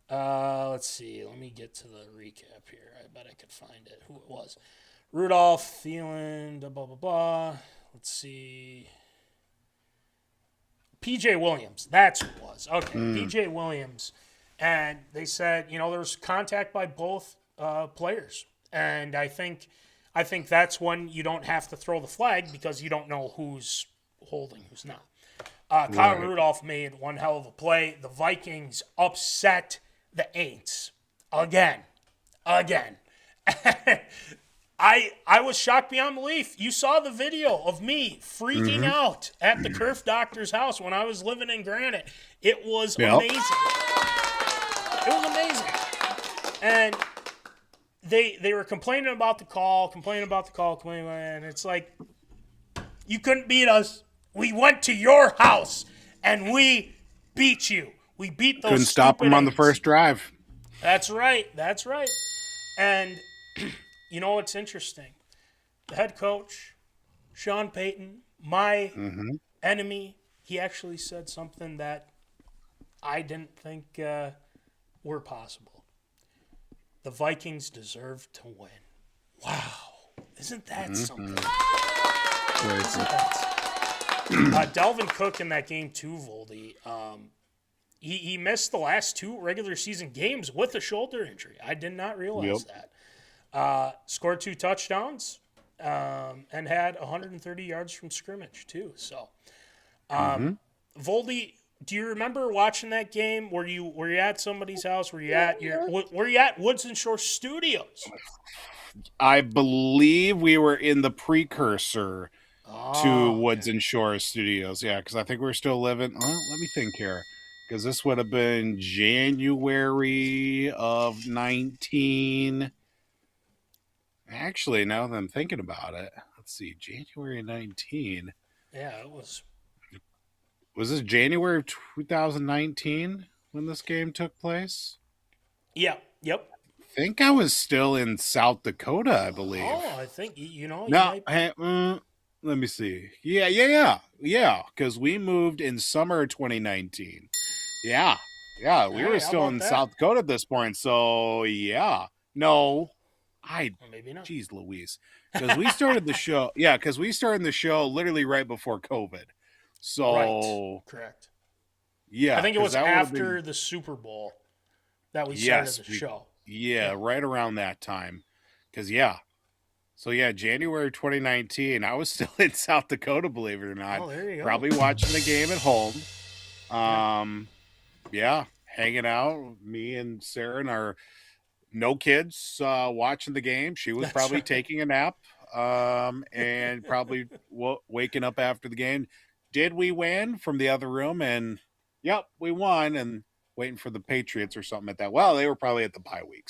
S1: Let's see. Let me get to the recap here. I bet I could find it. Who it was? Rudolph, Thielen, blah blah blah. Let's see. P.J. Williams. That's who it was. Okay, P.J. Williams. And they said, there was contact by both players. And I think that's when you don't have to throw the flag because you don't know who's holding, who's not. Kyle Rudolph made one hell of a play. The Vikings upset the Aints again. I was shocked beyond belief. You saw the video of me freaking out at the Kerf doctor's house when I was living in Granite. It was amazing. It was amazing. And they were complaining about the call, and it's like, you couldn't beat us. We went to your house, and we beat you. We beat those
S2: Couldn't stop them on the
S1: Aints.
S2: first drive.
S1: That's right. And you know what's interesting? The head coach, Sean Payton, my enemy, he actually said something that I didn't think were possible. The Vikings deserve to win. Wow. Isn't that something? Dalvin Cook in that game too, Voldy. He missed the last 2 regular season games with a shoulder injury. I did not realize that. Scored 2 touchdowns and had 130 yards from scrimmage too. So, Voldy, do you remember watching that game? Were you at somebody's house? Were you at Woods and Shore Studios?
S2: I believe we were in the precursor to Woods and Shore Studios. Yeah, because I think we're still living. Well, let me think here. Because this would have been January of 19. Actually, now that I'm thinking about it, let's see. January 19.
S1: Yeah, it was.
S2: Was this January of 2019 when this game took place?
S1: Yeah. Yep.
S2: I think I was still in South Dakota, I believe.
S1: Oh, I think
S2: Let me see. Yeah. Because we moved in summer of 2019. Yeah. We were still in South Dakota at this point. So yeah, no,
S1: maybe not.
S2: Geez, Louise, because we started the show. Yeah, because we started the show literally right before COVID. So
S1: right. Correct.
S2: Yeah,
S1: I think it was after the Super Bowl that we started the show.
S2: Yeah, right around that time. Because So January 2019, I was still in South Dakota, believe it or not.
S1: Oh, there you go.
S2: Probably watching the game at home. Hanging out, me and Sarah and our no kids watching the game. She was probably taking a nap and probably waking up after the game. Did we win from the other room? And yep, we won. And waiting for the Patriots or something at that. Well, they were probably at the bye week,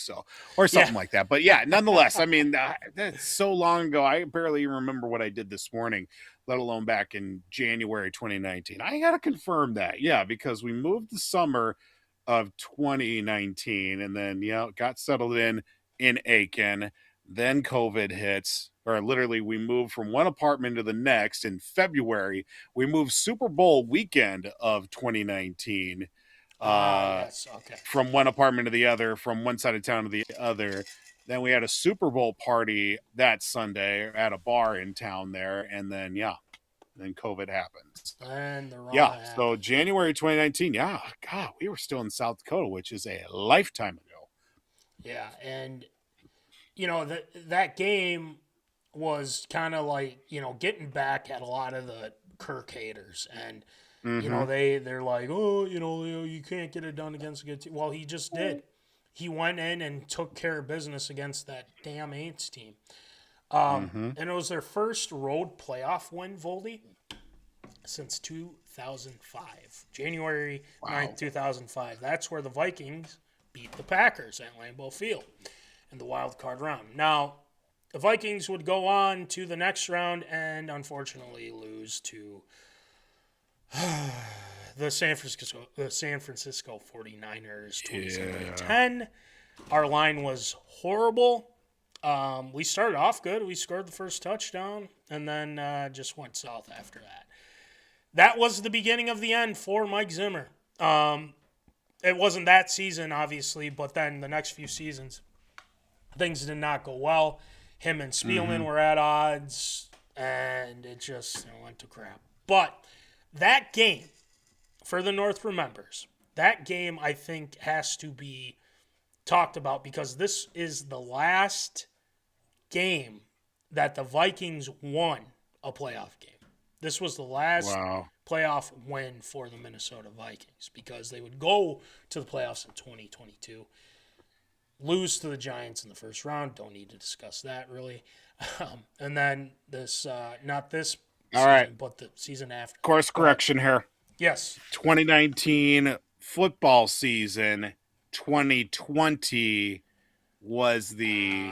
S2: or something like that. But nonetheless, I mean, that's so long ago. I barely even remember what I did this morning, let alone back in January 2019. I got to confirm that. Because we moved the summer of 2019 and then, got settled in Aiken. Then COVID hits, or literally we moved from one apartment to the next in February. We moved Super Bowl weekend of 2019. From one apartment to the other, from one side of town to the other. Then we had a Super Bowl party that Sunday at a bar in town there, and then then COVID happened.
S1: And
S2: so January 2019, God, we were still in South Dakota, which is a lifetime ago.
S1: Yeah, and that game was kind of like getting back at a lot of the Kirk haters and. They're like, you can't get it done against a good team. Well, he just did. He went in and took care of business against that damn Aints team. And it was their first road playoff win, Voldy, since 2005. January 9th, 2005. That's where the Vikings beat the Packers at Lambeau Field in the wild card round. Now, the Vikings would go on to the next round and unfortunately lose to the San Francisco 49ers 27-10. Our line was horrible. We started off good. We scored the first touchdown, and then just went south after that. That was the beginning of the end for Mike Zimmer. It wasn't that season, obviously, but then the next few seasons, things did not go well. Him and Spielman were at odds, and it just went to crap. But that game, for the North remembers, that game I think has to be talked about because this is the last game that the Vikings won a playoff game. This was the last playoff win for the Minnesota Vikings because they would go to the playoffs in 2022, lose to the Giants in the first round. Don't need to discuss that really. And then this, not this season, but the season after.
S2: Course correction here.
S1: Yes.
S2: 2019 football season, 2020 was the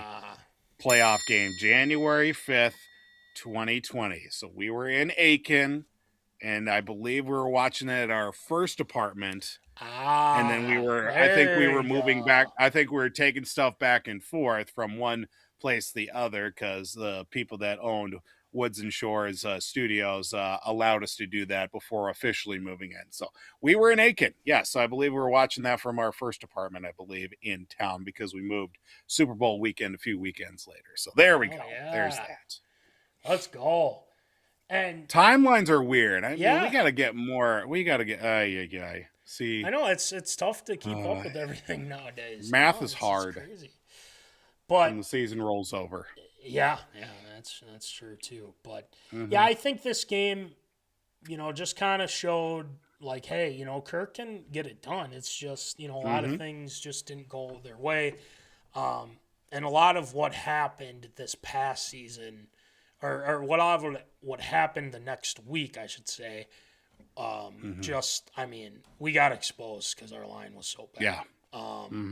S2: playoff game, January 5th, 2020. So we were in Aiken, and I believe we were watching it at our first apartment. And then I think we were moving back. I think we were taking stuff back and forth from one place to the other because the people that owned Woods and Shores Studios allowed us to do that before officially moving in. So we were in Aiken. Yes, I believe we were watching that from our first apartment, I believe, in town because we moved Super Bowl weekend a few weekends later. So there we go.
S1: Yeah.
S2: There's that.
S1: Let's go. And
S2: timelines are weird. We got to get more. We got to get. See,
S1: I know it's tough to keep up with everything nowadays.
S2: Math is hard.
S1: Crazy. But
S2: when the season rolls over.
S1: Yeah, that's true too. But yeah, I think this game, just kind of showed like, hey, Kirk can get it done. It's just, a lot of things just didn't go their way. And a lot of what happened this past season, or what happened the next week, I should say, we got exposed because our line was so bad.
S2: Yeah.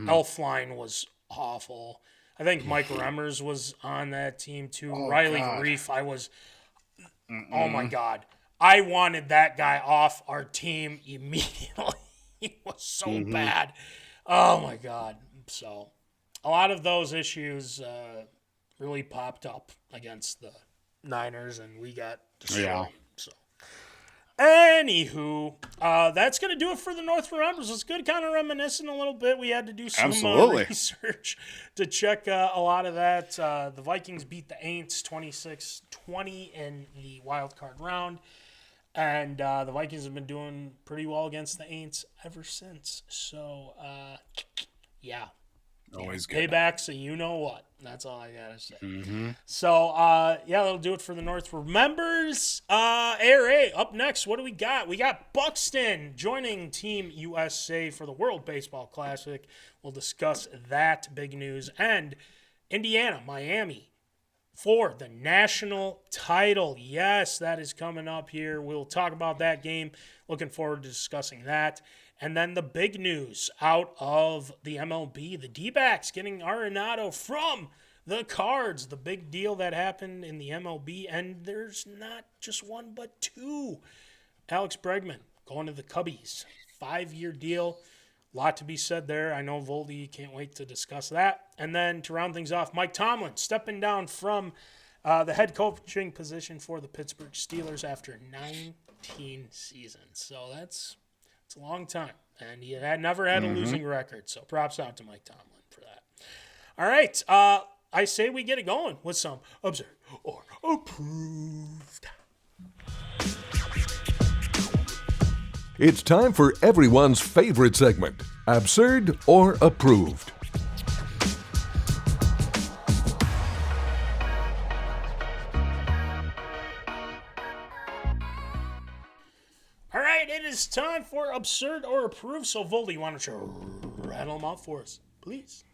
S1: Elf line was awful. I think Mike Remmers was on that team too. Riley Reef, oh my God. I wanted that guy off our team immediately. He was so bad. Oh my God. So a lot of those issues really popped up against the Niners, and we got destroyed.
S2: Yeah.
S1: So, anywho, that's going to do it for the North Remembers. It's good kind of reminiscing a little bit. We had to do some research to check a lot of that. The Vikings beat the Aints 26-20 in the wild card round. And the Vikings have been doing pretty well against the Aints ever since. So, yeah.
S2: Always good.
S1: Payback, so you know what. That's all I got to say. So, that'll do it for the North Remembers. ARA, up next, what do we got? We got Buxton joining Team USA for the World Baseball Classic. We'll discuss that big news. And Indiana, Miami, for the national title. Yes, that is coming up here. We'll talk about that game. Looking forward to discussing that. And then the big news out of the MLB, the D-backs getting Arenado from the Cards. The big deal that happened in the MLB, and there's not just one but two. Alexbregman going to the Cubbies. 5-year deal. A lot to be said there. I know Voldy can't wait to discuss that. And then to round things off, Mike Tomlin stepping down from the head coaching position for the Pittsburgh Steelers after 19 seasons. So it's a long time. And he had never had a losing record. So props out to Mike Tomlin for that. All right. I say we get it going with some Observed or Approved.
S5: It's time for everyone's favorite segment, Absurd or Approved.
S1: All right, it is time for Absurd or Approved. So, Voldy, why don't you rattle them out for us, please?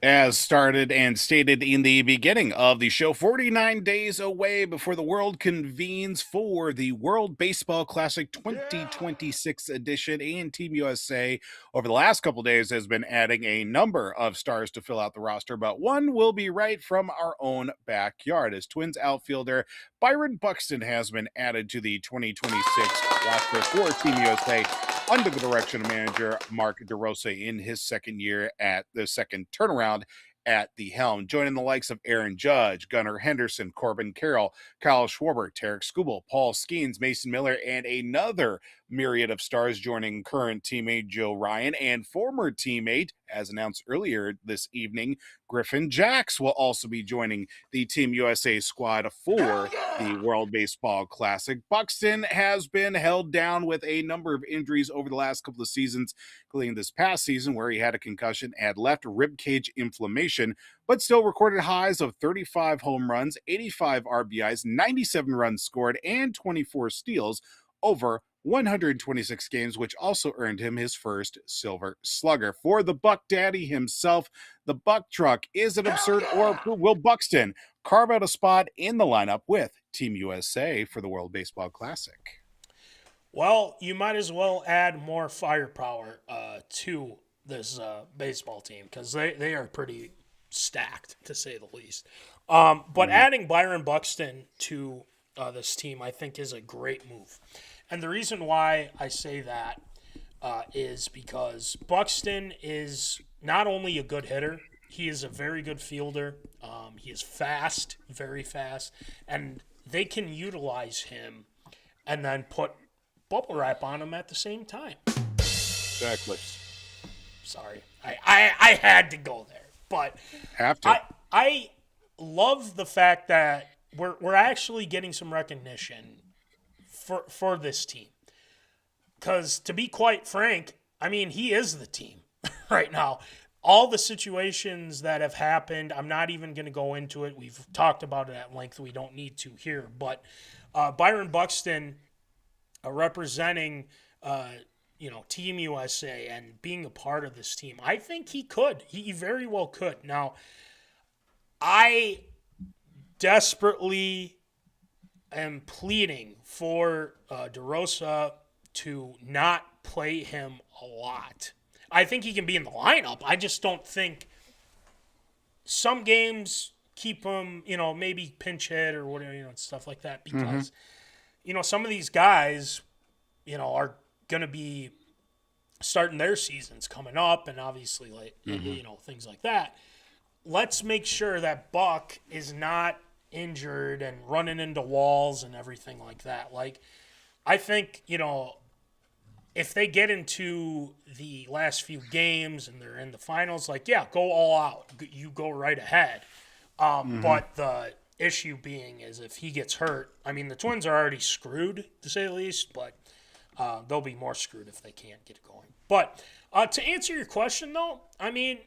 S2: As started and stated in the beginning of the show, 49 days away before the world convenes for the World Baseball Classic 2026 edition, and Team USA over the last couple days has been adding a number of stars to fill out the roster, but one will be right from our own backyard as Twins outfielder byronbuxton has been added to the 2026 roster for Team USA under the direction of manager Mark DeRosa in his second year at the second turnaround at the helm, joining the likes of Aaron Judge, Gunnar Henderson, Corbin Carroll, Kyle Schwarber, Tarek Skubal, Paul Skeens, Mason Miller, and another myriad of stars joining current teammate Joe Ryan and former teammate, as announced earlier this evening, Griffin Jacks will also be joining the Team USA squad for the World Baseball Classic. Buxton has been held down with a number of injuries over the last couple of seasons, including this past season where he had a concussion and left ribcage inflammation, but still recorded highs of 35 home runs, 85 RBIs, 97 runs scored, and 24 steals over 126 games, which also earned him his first Silver Slugger. For the Buck Daddy himself, the Buck Truck, is it absurd or will Buxton carve out a spot in the lineup with Team USA for the World Baseball Classic?
S1: Well, you might as well add more firepower to this baseball team because they are pretty stacked, to say the least. But adding Byron Buxton to this team, I think, is a great move. And the reason why I say that is because Buxton is not only a good hitter, he is a very good fielder. He is fast, very fast, and they can utilize him and then put bubble wrap on him at the same time.
S2: Exactly.
S1: Sorry, I had to go there, but
S2: have to.
S1: I love the fact that we're actually getting some recognition for this team. Because to be quite frank, I mean, he is the team right now. All the situations that have happened, I'm not even going to go into it. We've talked about it at length. We don't need to here. But Byron Buxton representing, Team USA and being a part of this team, I think he could. He very well could. Now, I desperately am pleading for DeRosa to not play him a lot. I think he can be in the lineup. I just don't think some games keep him, maybe pinch hit or whatever, stuff like that. Because, some of these guys, are going to be starting their seasons coming up and obviously, things like that. Let's make sure that Buck is not injured and running into walls and everything like that. Like, I think, if they get into the last few games and they're in the finals, go all out. You go right ahead. But the issue being is if he gets hurt, I mean, the Twins are already screwed, to say the least, but they'll be more screwed if they can't get it going. But to answer your question, though, I mean,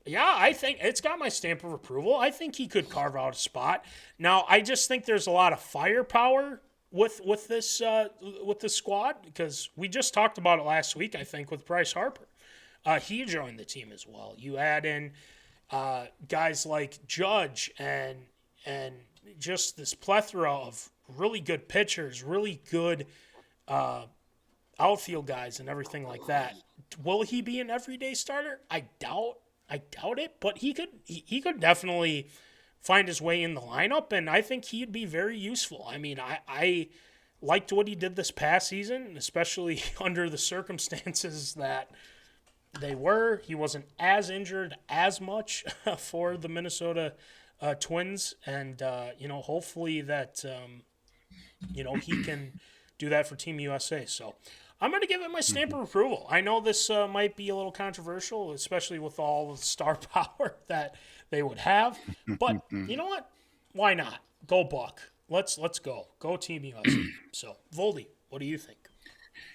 S1: yeah, I think it's got my stamp of approval. I think he could carve out a spot. Now, I just think there's a lot of firepower with this squad because we just talked about it last week, I think, with Bryce Harper. He joined the team as well. You add in guys like Judge and just this plethora of really good pitchers, really good outfield guys and everything like that. Will he be an everyday starter? I doubt it, but he could definitely find his way in the lineup, and I think he'd be very useful. I mean, I liked what he did this past season, especially under the circumstances that they were. He wasn't as injured as much for the Minnesota Twins, and hopefully that he can do that for Team USA. So I'm going to give it my stamp of approval. I know this might be a little controversial, especially with all the star power that they would have. But you know what? Why not? Go Buck. Let's go. Go Team USA. So, Voldy, what do you think?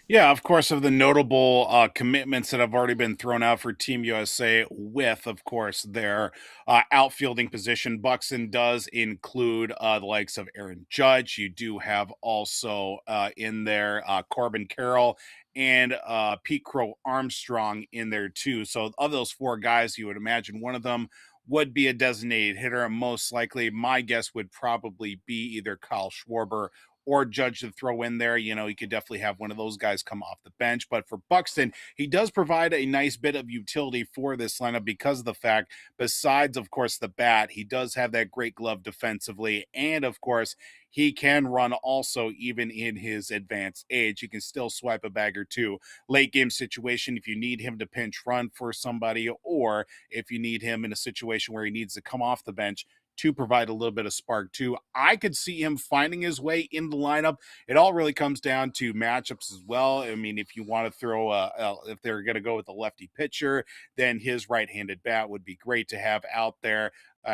S2: Yeah, of course, of the notable commitments that have already been thrown out for Team USA with, of course, their outfielding position. Buxton does include the likes of Aaron Judge. You do have also in there Corbin Carroll and Pete Crow Armstrong in there too. So of those four guys, you would imagine one of them would be a designated hitter. And most likely, my guess would probably be either Kyle Schwarber or Judge to throw in there, you know, he could definitely have one of those guys come off the bench. But for Buxton, he does provide a nice bit of utility for this lineup because of the fact, besides, of course, the bat, he does have that great glove defensively. And, of course, he can run also even in his advanced age. He can still swipe a bag or two. Late game situation, if you need him to pinch run for somebody, or if you need him in a situation where he needs to come off the bench to provide a little bit of spark too. I could see him finding his way in the lineup. It all really comes down to matchups as well. I mean, if you want to throw if they're going to go with a lefty pitcher, then his right-handed bat would be great to have out there.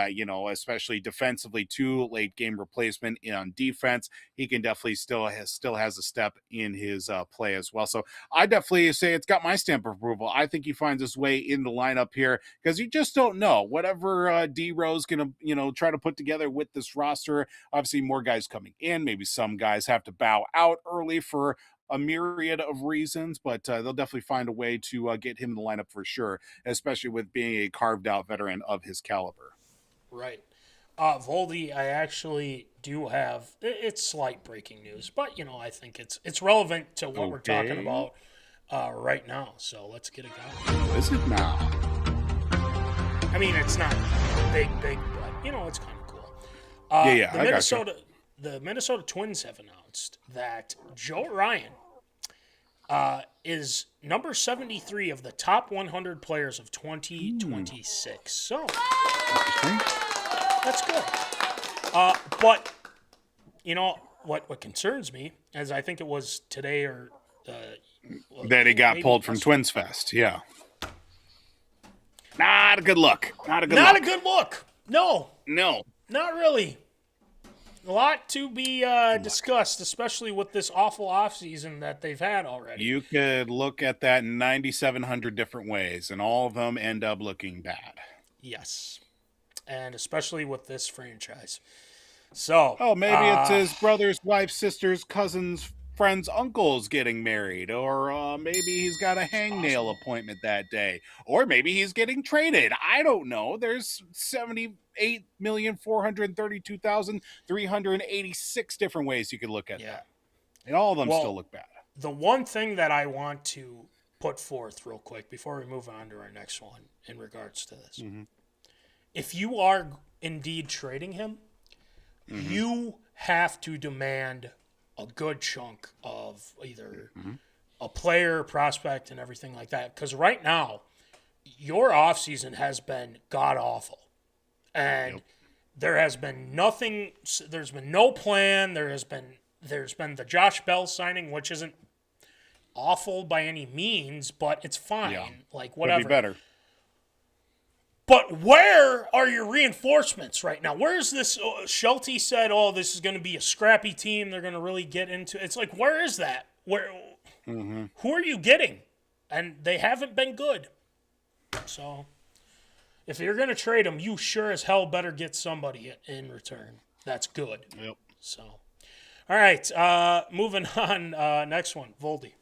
S2: You know, especially defensively too, late game replacement on defense. He can definitely still has a step in his play as well. So I definitely say it's got my stamp of approval. I think he finds his way in the lineup here because you just don't know whatever D-Rose going to, you know, try to put together with this roster. Obviously more guys coming in. Maybe some guys have to bow out early for a myriad of reasons, but they'll definitely find a way to get him in the lineup for sure, especially with being a carved out veteran of his caliber.
S1: Right. Voldy, I actually do have, it's slight breaking news, but, you know, I think it's relevant to what we're talking about right now. So let's get it going.
S2: Is it now?
S1: I mean, it's not big, but, you know, it's kind of cool. The Minnesota Twins have announced that Joe Ryan is number 73 of the top 100 players of 2026. So that's good. But, you know, what concerns me, as I think it was today or...
S2: that he got pulled from Twins Fest, yeah. Not a good look. Not a good look.
S1: No.
S2: No.
S1: Not really. A lot to be discussed, especially with this awful offseason that they've had already.
S2: You could look at that in 9,700 different ways, and all of them end up looking bad.
S1: Yes. And especially with this franchise. So,
S2: maybe it's his brother's wife's sister's cousin's friend's uncle's getting married, or maybe he's got a hangnail appointment that day, or maybe he's getting traded. I don't know. There's 78,432,386 different ways you could look at that, and all of them still look bad.
S1: The one thing that I want to put forth real quick before we move on to our next one in regards to this. Mm-hmm. If you are indeed trading him, you have to demand a good chunk of either a player, prospect, and everything like that. Because right now, your offseason has been god-awful. And there has been nothing, there's been no plan. There's been the Josh Bell signing, which isn't awful by any means, but it's fine. Yeah. Like, whatever.
S2: Could be better.
S1: But where are your reinforcements right now? Where is this? Schulte said, this is going to be a scrappy team. They're going to really get into it. It's like, where is that? Who are you getting? And they haven't been good. So if you're going to trade them, you sure as hell better get somebody in return. That's good.
S2: Yep.
S1: So, all right. Moving on. Next one, Voldy.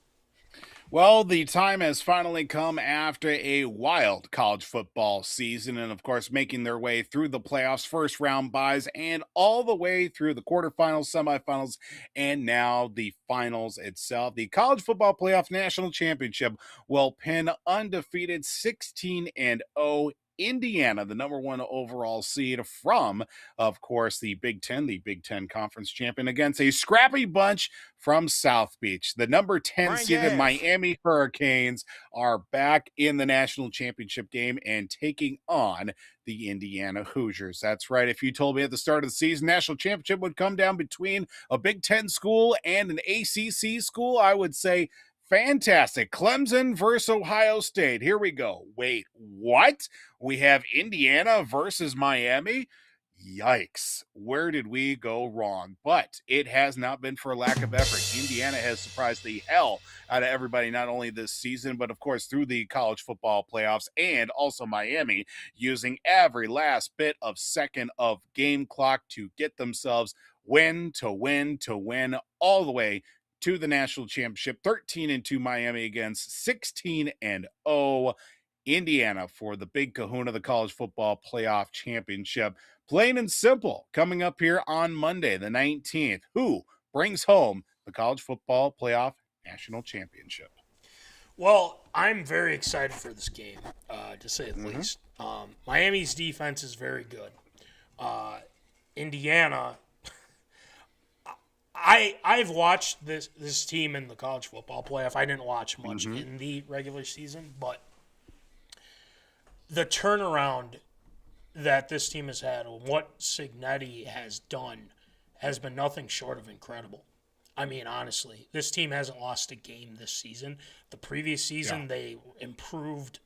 S2: Well, the time has finally come after a wild college football season, and of course making their way through the playoffs, first round byes, and all the way through the quarterfinals, semifinals, and now the finals itself. The College Football Playoff National Championship will pin undefeated 16-0 Indiana, the number one overall seed from, of course, the Big Ten Conference champion, against a scrappy bunch from South Beach. The number 10 seeded Miami Hurricanes are back in the national championship game and taking on the Indiana Hoosiers. That's right. If you told me at the start of the season national championship would come down between a Big Ten school and an ACC school, I would say fantastic. Clemson versus Ohio State. Here we go. Wait, what? We have Indiana versus Miami? Yikes. Where did we go wrong? But it has not been for a lack of effort. Indiana has surprised the hell out of everybody, not only this season, but of course through the college football playoffs, and also Miami using every last bit of second of game clock to get themselves win all the way to the national championship. 13-2 Miami against 16-0 Indiana for the big kahuna, the college football playoff championship. Plain and simple, coming up here on Monday, the 19th. Who brings home the college football playoff national championship.
S1: Well, I'm very excited for this game, to say the least. Miami's defense is very good. Indiana, I've watched this team in the college football playoff. I didn't watch much in the regular season, but the turnaround that this team has had and what Cignetti has done has been nothing short of incredible. I mean, honestly, this team hasn't lost a game this season. The previous season, they improved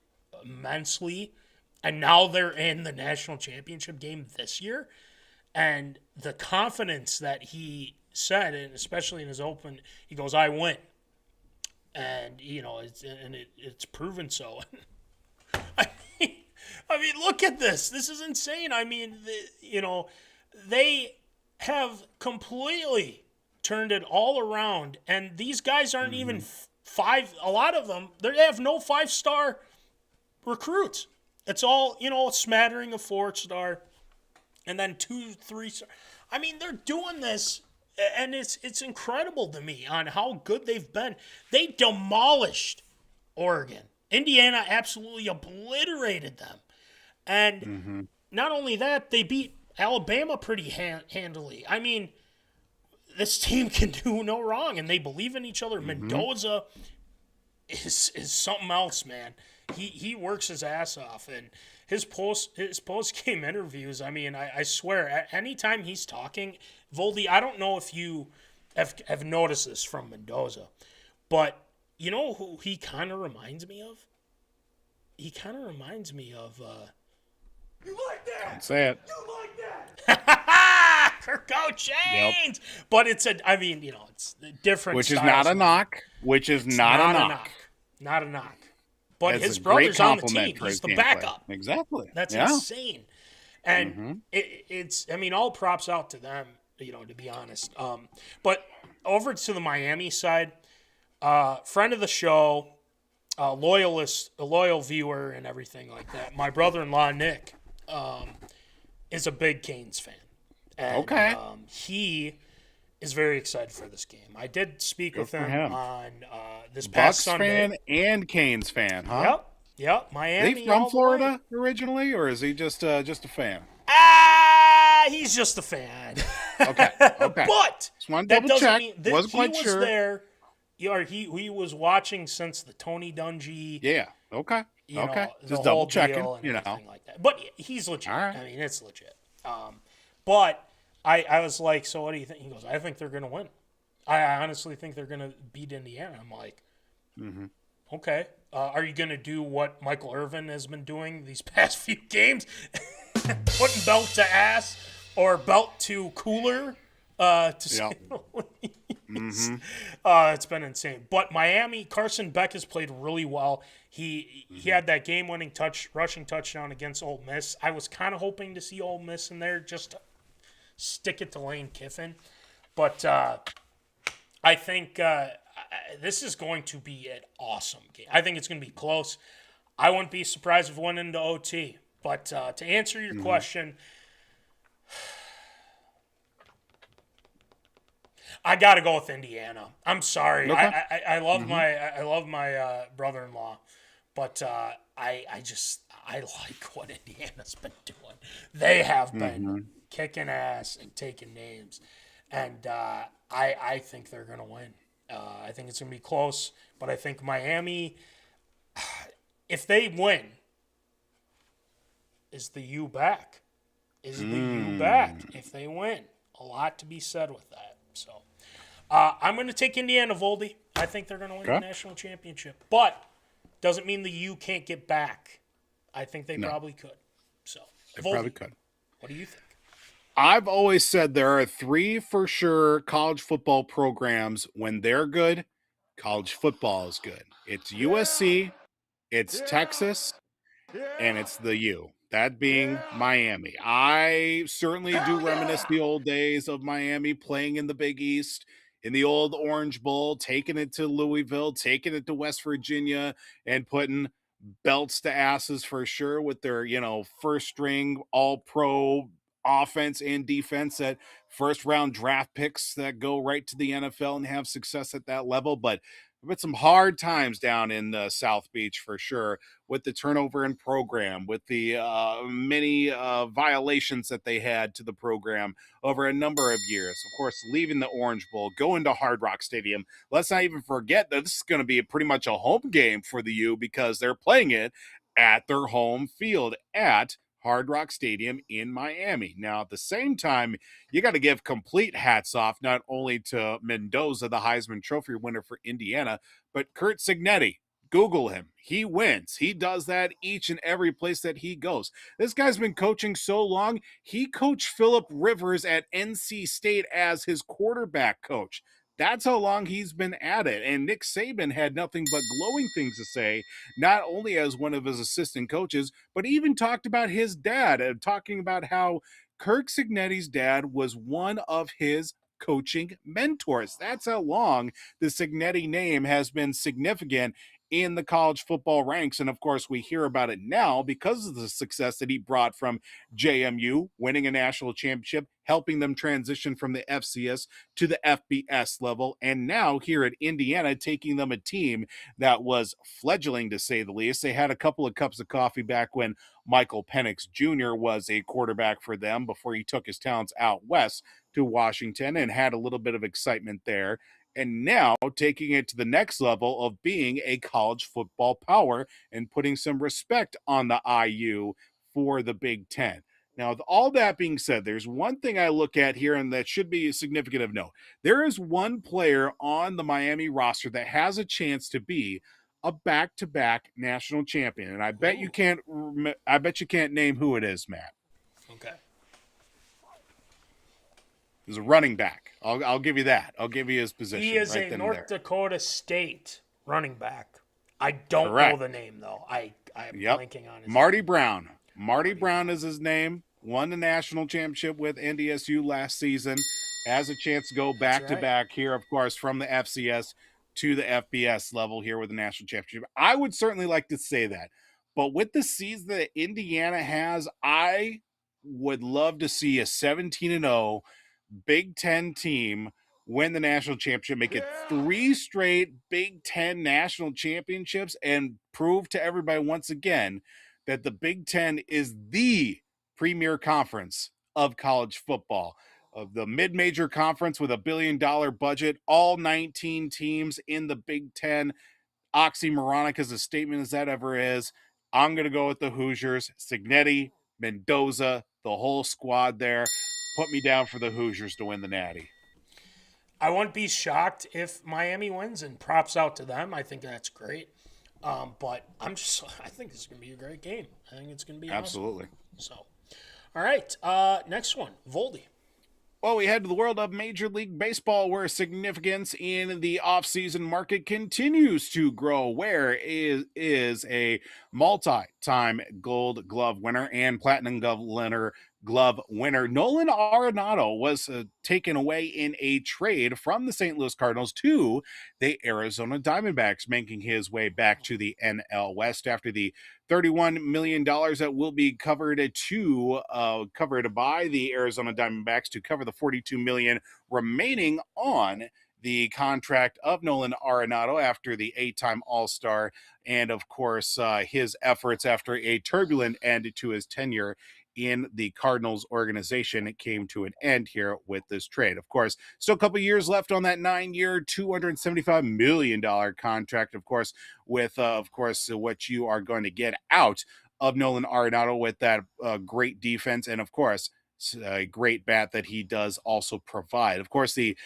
S1: immensely, and now they're in the national championship game this year. And the confidence that he said, and especially in his open, he goes, "I win," and it's proven so. I mean, look at this. This is insane. I mean, they have completely turned it all around, and these guys aren't even five. A lot of them, they have no 5-star recruits. It's all, a smattering of 4-star, and then 2, 3-star. I mean, they're doing this, and it's incredible to me on how good they've been. They demolished Oregon. Indiana absolutely obliterated them. And not only that, they beat Alabama pretty handily. I mean, this team can do no wrong, and they believe in each other. Mendoza is something else, man. He works his ass off, and his post game interviews. I mean, I swear, anytime he's talking, Voldy, I don't know if you have noticed this from Mendoza, but you know who he kind of reminds me of? He kind of reminds me of.
S3: You like that?
S2: Don't say it.
S3: You like that?
S1: Kirkcousins!
S2: Yep.
S1: But it's it's different.
S2: Which is not a knock. Which is not a knock.
S1: Not a knock. But
S2: That's
S1: his
S2: a great
S1: brother's on the
S2: compliment
S1: team.
S2: for
S1: He's
S2: his
S1: the
S2: gameplay.
S1: backup.
S2: Exactly.
S1: That's insane. And it's, I mean, all props out to them, to be honest. But over to the Miami side, friend of the show, a loyal viewer and everything like that. My brother-in-law, Nick, is a big Canes fan. And, he is very excited for this game. I did speak with him on this past
S2: Bucks
S1: Sunday.
S2: fan and Canes fan, huh?
S1: Yep. Miami.
S2: Is he from Florida originally, or is he just a fan?
S1: He's just a fan.
S2: Okay.
S1: But
S2: Just wanted to
S1: that
S2: double
S1: doesn't
S2: check.
S1: mean that
S2: Wasn't
S1: he
S2: quite
S1: was
S2: sure.
S1: there. He was watching since the Tony Dungy.
S2: Yeah. Okay.
S1: The
S2: Just
S1: whole
S2: double checking.
S1: deal and
S2: You know.
S1: everything like that. But he's legit.
S2: All right.
S1: I mean, it's legit. But I was like, so what do you think? He goes, I think they're going to win. I honestly think they're going to beat Indiana. I'm like, okay. Are you going to do what Michael Irvin has been doing these past few games? Putting belt to ass or belt to cooler to say the least. It's been insane. But Miami, Carson Beck has played really well. He had that game-winning rushing touchdown against Ole Miss. I was kind of hoping to see Ole Miss in there just to stick it to Lane Kiffin. But I think this is going to be an awesome game. I think it's going to be close. I wouldn't be surprised if it went into OT. But to answer your question, I got to go with Indiana. I'm sorry.
S2: Okay.
S1: I love my brother-in-law, but I like what Indiana's been doing. They have been kicking ass and taking names, and I think they're gonna win. I think it's gonna be close, but I think Miami, if they win, is the U back? Is the U back if they win? A lot to be said with that. So I'm going to take Indiana, Voldy. I think they're going to win the national championship. But doesn't mean the U can't get back. I think they probably could. So
S2: They
S1: Voldy,
S2: probably could.
S1: what do you think?
S2: I've always said there are 3 for sure college football programs. When they're good, college football is good. It's USC, it's Texas, and it's the U. That being Miami. I certainly do reminisce the old days of Miami playing in the Big East, in the old Orange Bowl, taking it to Louisville, taking it to West Virginia, and putting belts to asses for sure with their, first string all-pro offense and defense that first-round draft picks that go right to the NFL and have success at that level, but there have been some hard times down in South Beach for sure, with the turnover in program, with the many violations that they had to the program over a number of years. Of course, leaving the Orange Bowl, going to Hard Rock Stadium. Let's not even forget that this is going to be pretty much a home game for the U because they're playing it at their home field at Hard Rock Stadium in Miami. Now, at the same time, you got to give complete hats off not only to Mendoza, the Heisman Trophy winner for Indiana, but Curt Cignetti. Google him. He wins. He does that each and every place that he goes. This guy's been coaching so long, he coached Phillip Rivers at NC State as his quarterback coach. That's how long he's been at it. And Nick Saban had nothing but glowing things to say, not only as one of his assistant coaches, but even talked about his dad, talking about how Kirk Cignetti's dad was one of his coaching mentors. That's how long the Cignetti name has been significant in the college football ranks. And of course, we hear about it now because of the success that he brought from JMU, winning a national championship, helping them transition from the FCS to the FBS level, and now here at Indiana, taking them a team that was fledgling, to say the least. They had a couple of cups of coffee back when Michael Penix Jr. was a quarterback for them before he took his talents out west to Washington and had a little bit of excitement there. And now taking it to the next level of being a college football power and putting some respect on the IU for the Big Ten. Now, with all that being said, there's one thing I look at here, and that should be significant of note. There is one player on the Miami roster that has a chance to be a back-to-back national champion, and I bet you can't. I bet you can't name who it is, Matt.
S1: Okay.
S2: He's a running back. I'll give you that. I'll give you his position.
S1: He is
S2: right
S1: a
S2: then
S1: North Dakota State running back. I don't know the name, though. I'm blanking on his
S2: Marty
S1: name.
S2: Brown. Marty Brown is his name. Won the national championship with NDSU last season. Has a chance to go back-to-back here, of course, from the FCS to the FBS level here with the national championship. I would certainly like to say that. But with the season that Indiana has, I would love to see a 17-0 Big Ten team win the national championship, make it 3 straight Big Ten national championships, and prove to everybody once again that the Big Ten is the premier conference of college football. Of the mid-major conference with $1 billion budget, all 19 teams in the Big Ten. Oxymoronic as a statement as that ever is. I'm going to go with the Hoosiers. Cignetti, Mendoza, the whole squad there. Put me down for the Hoosiers to win the Natty.
S1: I wouldn't be shocked if Miami wins, and props out to them. I think that's great. But I think this is going to be a great game. I think it's going to be
S2: absolutely
S1: awesome. So, all right, next one, Voldy.
S2: Well, we head to the world of Major League Baseball, where significance in the offseason market continues to grow. Where is a multi-time Gold Glove winner and Platinum Glove winner Nolan Arenado was taken away in a trade from the St. Louis Cardinals to the Arizona Diamondbacks, making his way back to the NL West after the $31 million that will be covered by the Arizona Diamondbacks to cover the $42 million remaining on the contract of Nolan Arenado after the 8-time All-Star, and of course his efforts after a turbulent end to his tenure in the Cardinals organization. It came to an end here with this trade. Of course, still a couple years left on that 9-year, $275 million contract, of course, with, what you are going to get out of Nolan Arenado with that great defense and, of course, a great bat that he does also provide. Of course, the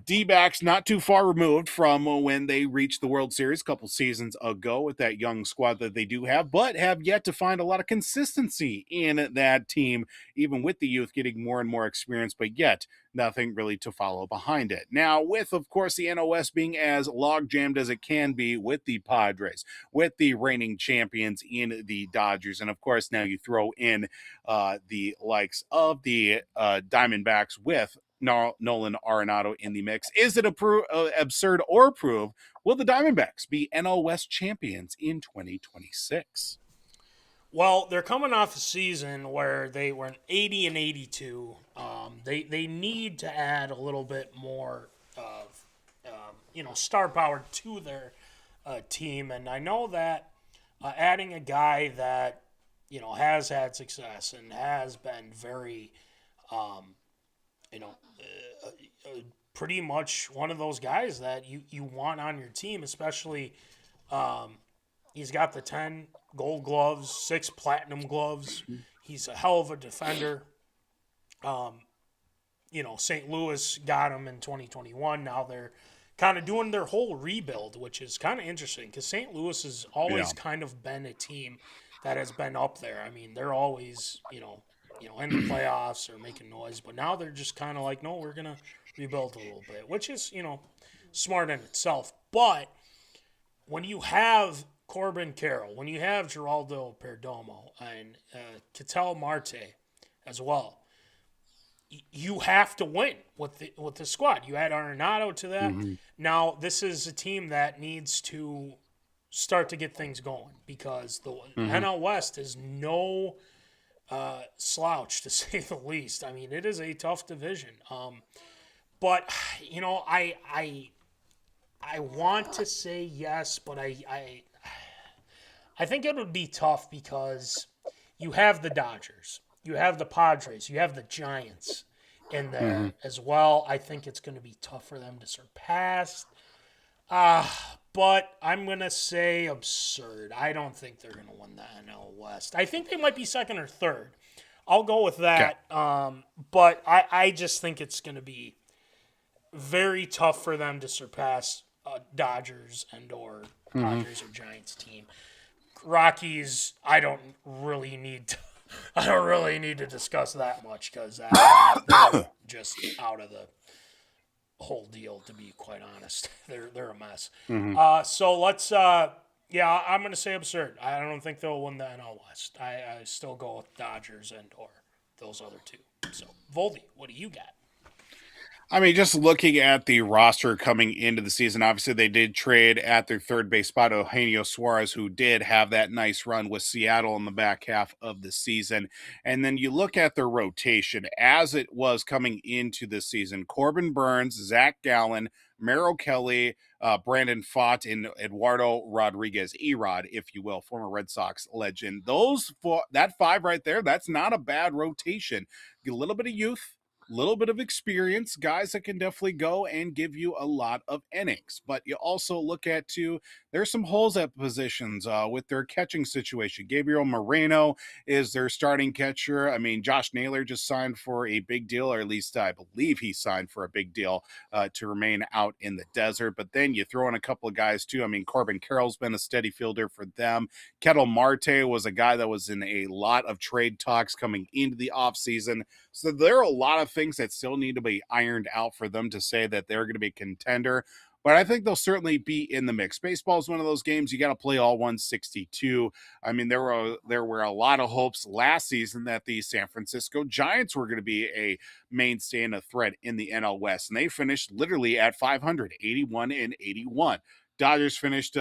S2: D-backs not too far removed from when they reached the World Series a couple seasons ago with that young squad that they do have, but have yet to find a lot of consistency in that team, even with the youth getting more and more experience, but yet nothing really to follow behind it. Now, with, of course, the NOS being as log-jammed as it can be with the Padres, with the reigning champions in the Dodgers, and, of course, now you throw in the likes of the Diamondbacks with Nolan Arenado in the mix. Is it absurd or approved? Will the Diamondbacks be NL West champions in 2026?
S1: Well, they're coming off a season where they were 80-82. They need to add a little bit more of star power to their team, and I know that adding a guy that has had success and has been very pretty much one of those guys that you want on your team, especially he's got the 10 gold gloves, 6 platinum gloves. He's a hell of a defender. St. Louis got him in 2021. Now they're kind of doing their whole rebuild, which is kind of interesting because St. Louis has always kind of been a team that has been up there. I mean, they're always, in the playoffs or making noise, but now they're just kind of like, no, we're going to rebuild a little bit, which is, smart in itself. But when you have Corbin Carroll, when you have Geraldo Perdomo and Ketel Marte as well, you have to win with the squad. You add Arenado to that. Mm-hmm. Now, this is a team that needs to start to get things going because the NL West is no slouch, to say the least. I mean, it is a tough division. But, I want to say yes, but I think it would be tough because you have the Dodgers. You have the Padres. You have the Giants in there as well. I think it's going to be tough for them to surpass. But I'm going to say absurd. I don't think they're going to win the NL West. I think they might be second or third. I'll go with that. Okay. But I just think it's going to be very tough for them to surpass Dodgers and or Padres or Giants team. Rockies, I don't really need to discuss that much because they're just out of the whole deal, to be quite honest. They're a mess. So let's I'm going to say absurd. I don't think they'll win the NL West. I still go with Dodgers and or those other two. So Voldy, what do you got?
S2: I mean, just looking at the roster coming into the season, obviously they did trade at their third base spot Eugenio Suarez, who did have that nice run with Seattle in the back half of the season. And then you look at their rotation as it was coming into the season. Corbin Burns, Zach Gallen, Merrill Kelly, Brandon Pfaadt, and Eduardo Rodriguez, Erod, if you will, former Red Sox legend. That 5 right there, that's not a bad rotation. Get a little bit of youth, little bit of experience, guys that can definitely go and give you a lot of innings. But you also look at, too, there's some holes at positions with their catching situation. Gabriel Moreno is their starting catcher. I mean, Josh Naylor just signed for a big deal, or at least I believe he signed for a big deal to remain out in the desert. But then you throw in a couple of guys, too. I mean, Corbin Carroll's been a steady fielder for them. Ketel Marte was a guy that was in a lot of trade talks coming into the offseason. So there are a lot of things that still need to be ironed out for them to say that they're going to be a contender. But I think they'll certainly be in the mix. Baseball is one of those games you got to play all 162. I mean, there were a lot of hopes last season that the San Francisco Giants were going to be a mainstay and a threat in the NL West, and they finished literally at 500, 81-81. Dodgers finished,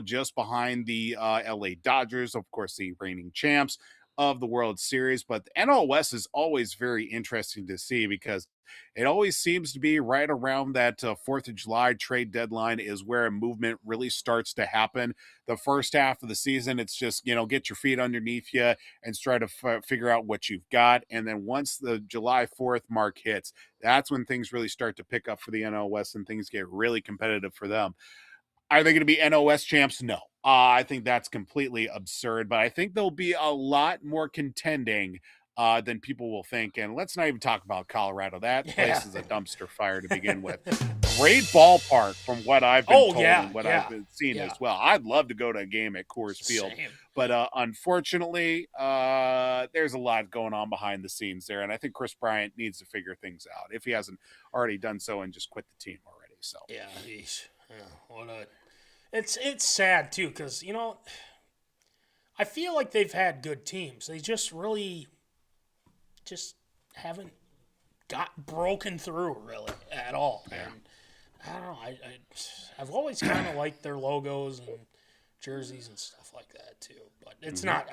S2: just behind the LA Dodgers, of course, the reigning champs of the World Series. But the NL West is always very interesting to see because it always seems to be right around that 4th of July trade deadline is where a movement really starts to happen. The first half of the season, it's just, get your feet underneath you and try to figure out what you've got. And then once the July 4th mark hits, that's when things really start to pick up for the NL West and things get really competitive for them. Are they going to be NOS champs? No. I think that's completely absurd, but I think there'll be a lot more contending than people will think. And let's not even talk about Colorado. That place is a dumpster fire to begin with. Great ballpark from what I've been told and what I've been seeing as well. I'd love to go to a game at Coors Field, but unfortunately, there's a lot going on behind the scenes there. And I think Chris Bryant needs to figure things out if he hasn't already done so and just quit the team already. So
S1: It's sad, too, because, I feel like they've had good teams. They just really haven't got broken through, really, at all. Yeah. And I don't know. I've always kind of liked their logos and jerseys and stuff like that, too. But it's not,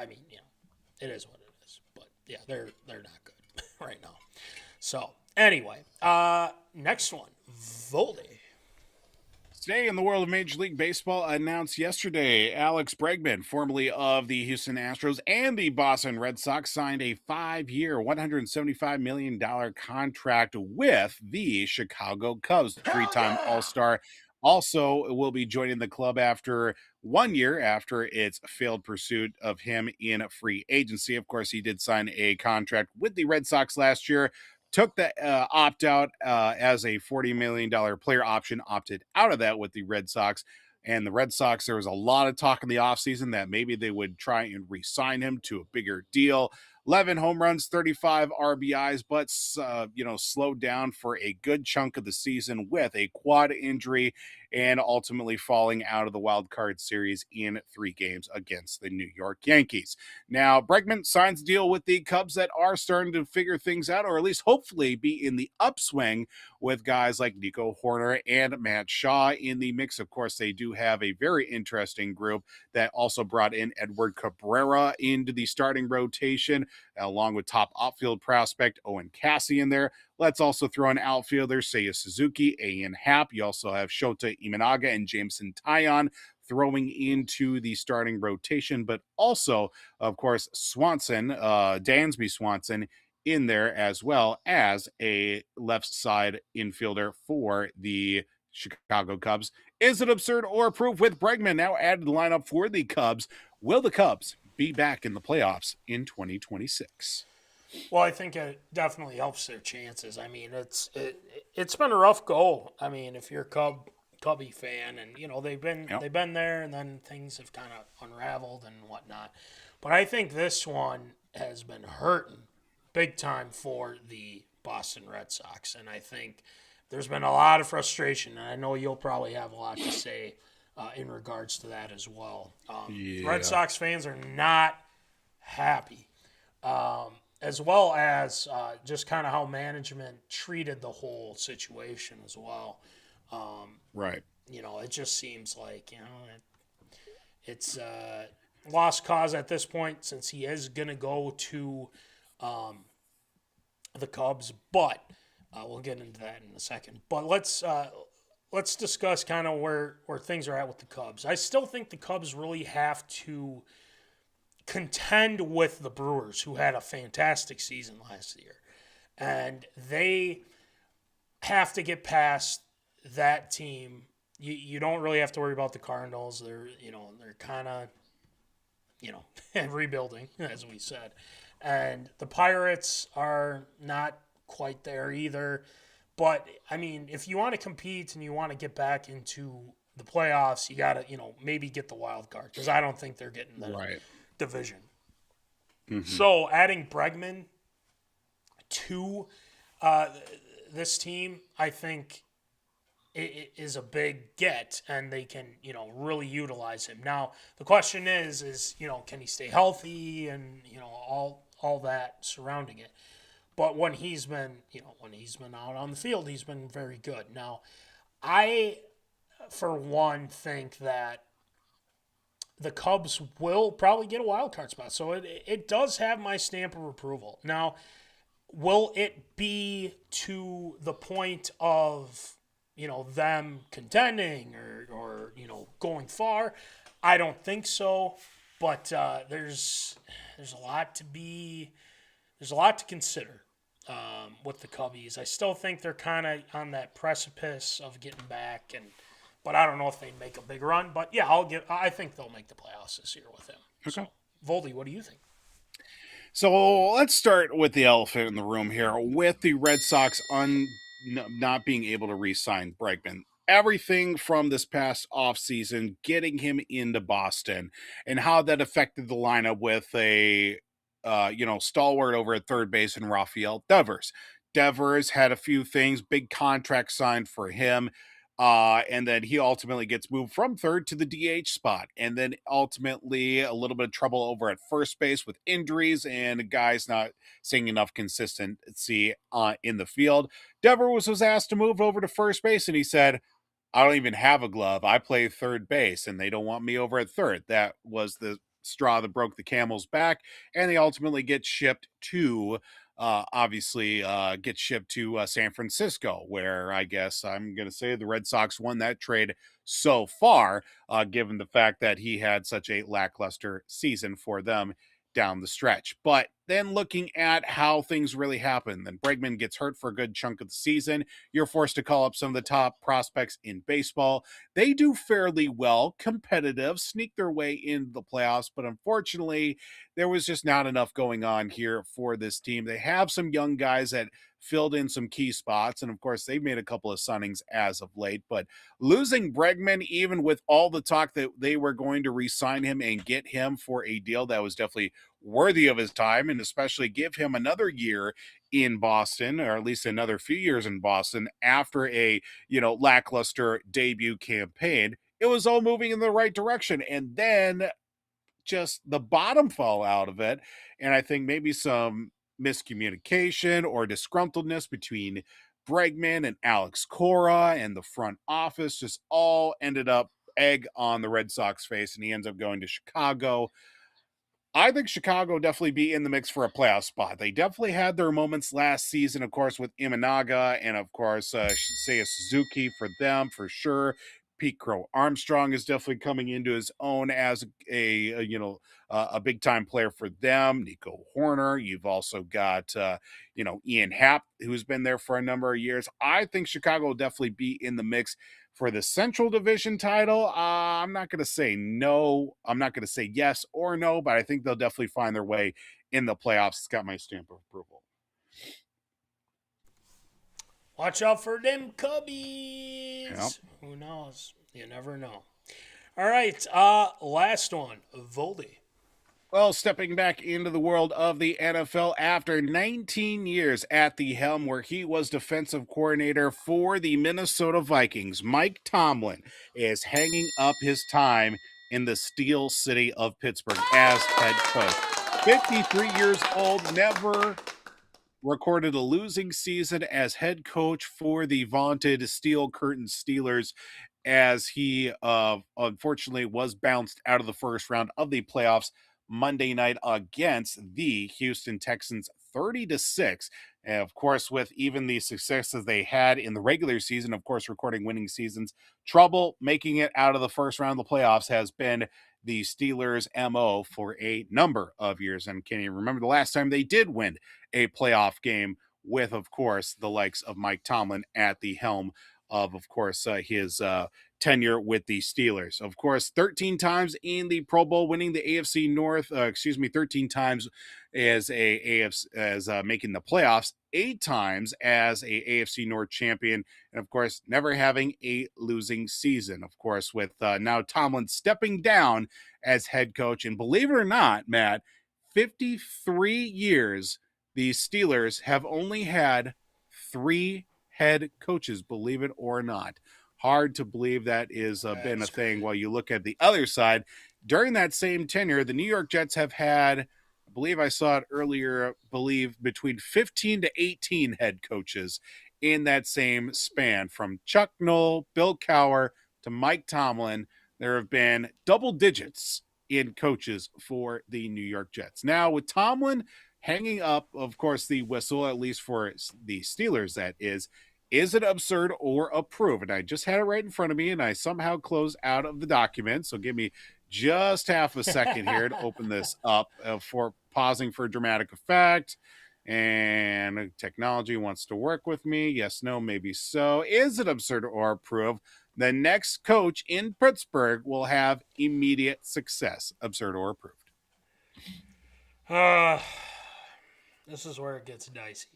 S1: it is what it is. But yeah, they're not good right now. So anyway, next one, Voldy.
S2: Today in the world of Major League Baseball announced yesterday, Alexbregman, formerly of the Houston Astros and the Boston Red Sox, signed a 5-year, $175 million contract with the Chicago Cubs. The three-time All-Star also will be joining the club after 1 year after its failed pursuit of him in free agency. Of course, he did sign a contract with the Red Sox last year, took the opt-out as a $40 million player option, opted out of that with the Red Sox. And the Red Sox, there was a lot of talk in the offseason that maybe they would try and re-sign him to a bigger deal. 11 home runs, 35 RBIs, but, slowed down for a good chunk of the season with a quad injury and ultimately falling out of the wild card series in 3 games against the New York Yankees. Now, Bregman signs a deal with the Cubs that are starting to figure things out, or at least hopefully be in the upswing with guys like Nico Hoerner and Matt Shaw in the mix. Of course, they do have a very interesting group that also brought in Edward Cabrera into the starting rotation, along with top outfield prospect Owen Cassie in there. Let's also throw in outfielders Seiya Suzuki, Ian Happ. You also have Shota Imanaga and Jameson Taillon throwing into the starting rotation, but also, of course, Dansby Swanson in there as well as a left side infielder for the Chicago Cubs. Is it absurd or proof with Bregman now added to the lineup for the Cubs? Will the Cubs be back in the playoffs in 2026?
S1: Well, I think it definitely helps their chances. I mean, it's been a rough go. I mean, if you're a Cubby fan, and they've been there, and then things have kind of unraveled and whatnot. But I think this one has been hurting big time for the Boston Red Sox, and I think there's been a lot of frustration. And I know you'll probably have a lot to say in regards to that as well. Red Sox fans are not happy. As well as just kind of how management treated the whole situation as well.
S2: Right.
S1: It just seems like, it's lost cause at this point since he is going to go to the Cubs, but we'll get into that in a second. But let's discuss kind of where things are at with the Cubs. I still think the Cubs really have to contend with the Brewers, who had a fantastic season last year, and they have to get past that team. You don't really have to worry about the Cardinals. They're kind of rebuilding, as we said, and the Pirates are not quite there either. But I mean, if you want to compete and you want to get back into the playoffs, you got to maybe get the wild card, because I don't think they're getting the division. Mm-hmm. So adding Bregman to this team, I think it is a big get, and they can really utilize him. Now the question is can he stay healthy, and all that surrounding it. But when he's been out on the field, he's been very good. Now I, for one, think that the Cubs will probably get a wild card spot. So it does have my stamp of approval. Now, will it be to the point of, them contending or going far? I don't think so. But there's a lot to consider with the Cubbies. I still think they're kind of on that precipice of getting back, but I don't know if they make a big run. But yeah, I think they'll make the playoffs this year with him. Okay. So, Voldy, what do you think?
S2: So let's start with the elephant in the room here, with the Red Sox not being able to re-sign Bregman. Everything from this past offseason, getting him into Boston, and how that affected the lineup with a stalwart over at third base in Rafael Devers. Devers had a few things, big contract signed for him. And then he ultimately gets moved from third to the DH spot. And then ultimately a little bit of trouble over at first base with injuries and guys not seeing enough consistency in the field. Devers was asked to move over to first base, and he said, I don't even have a glove. I play third base, and they don't want me over at third. That was the straw that broke the camel's back, and they ultimately get shipped to San Francisco, where I guess I'm going to say the Red Sox won that trade so far, given the fact that he had such a lackluster season for them down the stretch. But then looking at how things really happen, then Bregman gets hurt for a good chunk of the season. You're forced to call up some of the top prospects in baseball. They do fairly well, competitive, sneak their way into the playoffs, but unfortunately, there was just not enough going on here for this team. They have some young guys that filled in some key spots, and of course, they've made a couple of signings as of late, but losing Bregman, even with all the talk that they were going to re-sign him and get him for a deal that was definitely worthy of his time, and especially give him another year in Boston, or at least another few years in Boston after a, lackluster debut campaign, it was all moving in the right direction. And then just the bottom fall out of it. And I think maybe some miscommunication or disgruntledness between Bregman and Alex Cora and the front office just all ended up egg on the Red Sox face, and he ends up going to Chicago. I think Chicago definitely be in the mix for a playoff spot. They definitely had their moments last season, of course, with Imanaga and, of course, Seiya Suzuki for them, for sure. Pete Crow Armstrong is definitely coming into his own as a big-time player for them. Nico Horner. You've also got, Ian Happ, who's been there for a number of years. I think Chicago will definitely be in the mix for the Central Division title. I'm not going to say no. I'm not going to say yes or no, but I think they'll definitely find their way in the playoffs. It's got my stamp of approval.
S1: Watch out for them Cubbies.
S2: Yep.
S1: Who knows? You never know. All right, last one, Voldy.
S2: Well, stepping back into the world of the NFL after 19 years at the helm, where he was defensive coordinator for the Minnesota Vikings, Mike Tomlin is hanging up his time in the Steel City of Pittsburgh as head coach. 53 years old, never recorded a losing season as head coach for the vaunted Steel Curtain Steelers, as he unfortunately was bounced out of the first round of the playoffs Monday night against the Houston Texans 30-6. And of course, with even the successes they had in the regular season, of course, recording winning seasons, trouble making it out of the first round of the playoffs has been the Steelers' MO for a number of years. And can you remember the last time they did win a playoff game with, of course, the likes of Mike Tomlin at the helm of course, his tenure with the Steelers. Of course, 13 times in the Pro Bowl, winning the AFC North, 13 times as making the playoffs, 8 times as a AFC North champion, and of course, never having a losing season. Of course, with now Tomlin stepping down as head coach, and believe it or not, Matt, 53 years, the Steelers have only had 3 head coaches, believe it or not. Hard to believe that is been a thing. While you look at the other side, during that same tenure, the New York Jets have had, I believe I saw it earlier, between 15 to 18 head coaches in that same span. From Chuck Noll, Bill Cowher, to Mike Tomlin, there have been double digits in coaches for the New York Jets. Now, with Tomlin hanging up, of course, the whistle, at least for the Steelers, that is it absurd or approved? And I just had it right in front of me, and I somehow closed out of the document. So give me just half a second here to open this up for pausing for dramatic effect. And technology wants to work with me. Yes, no, maybe so. Is it absurd or approved? The next coach in Pittsburgh will have immediate success. Absurd or approved?
S1: This is where it gets dicey.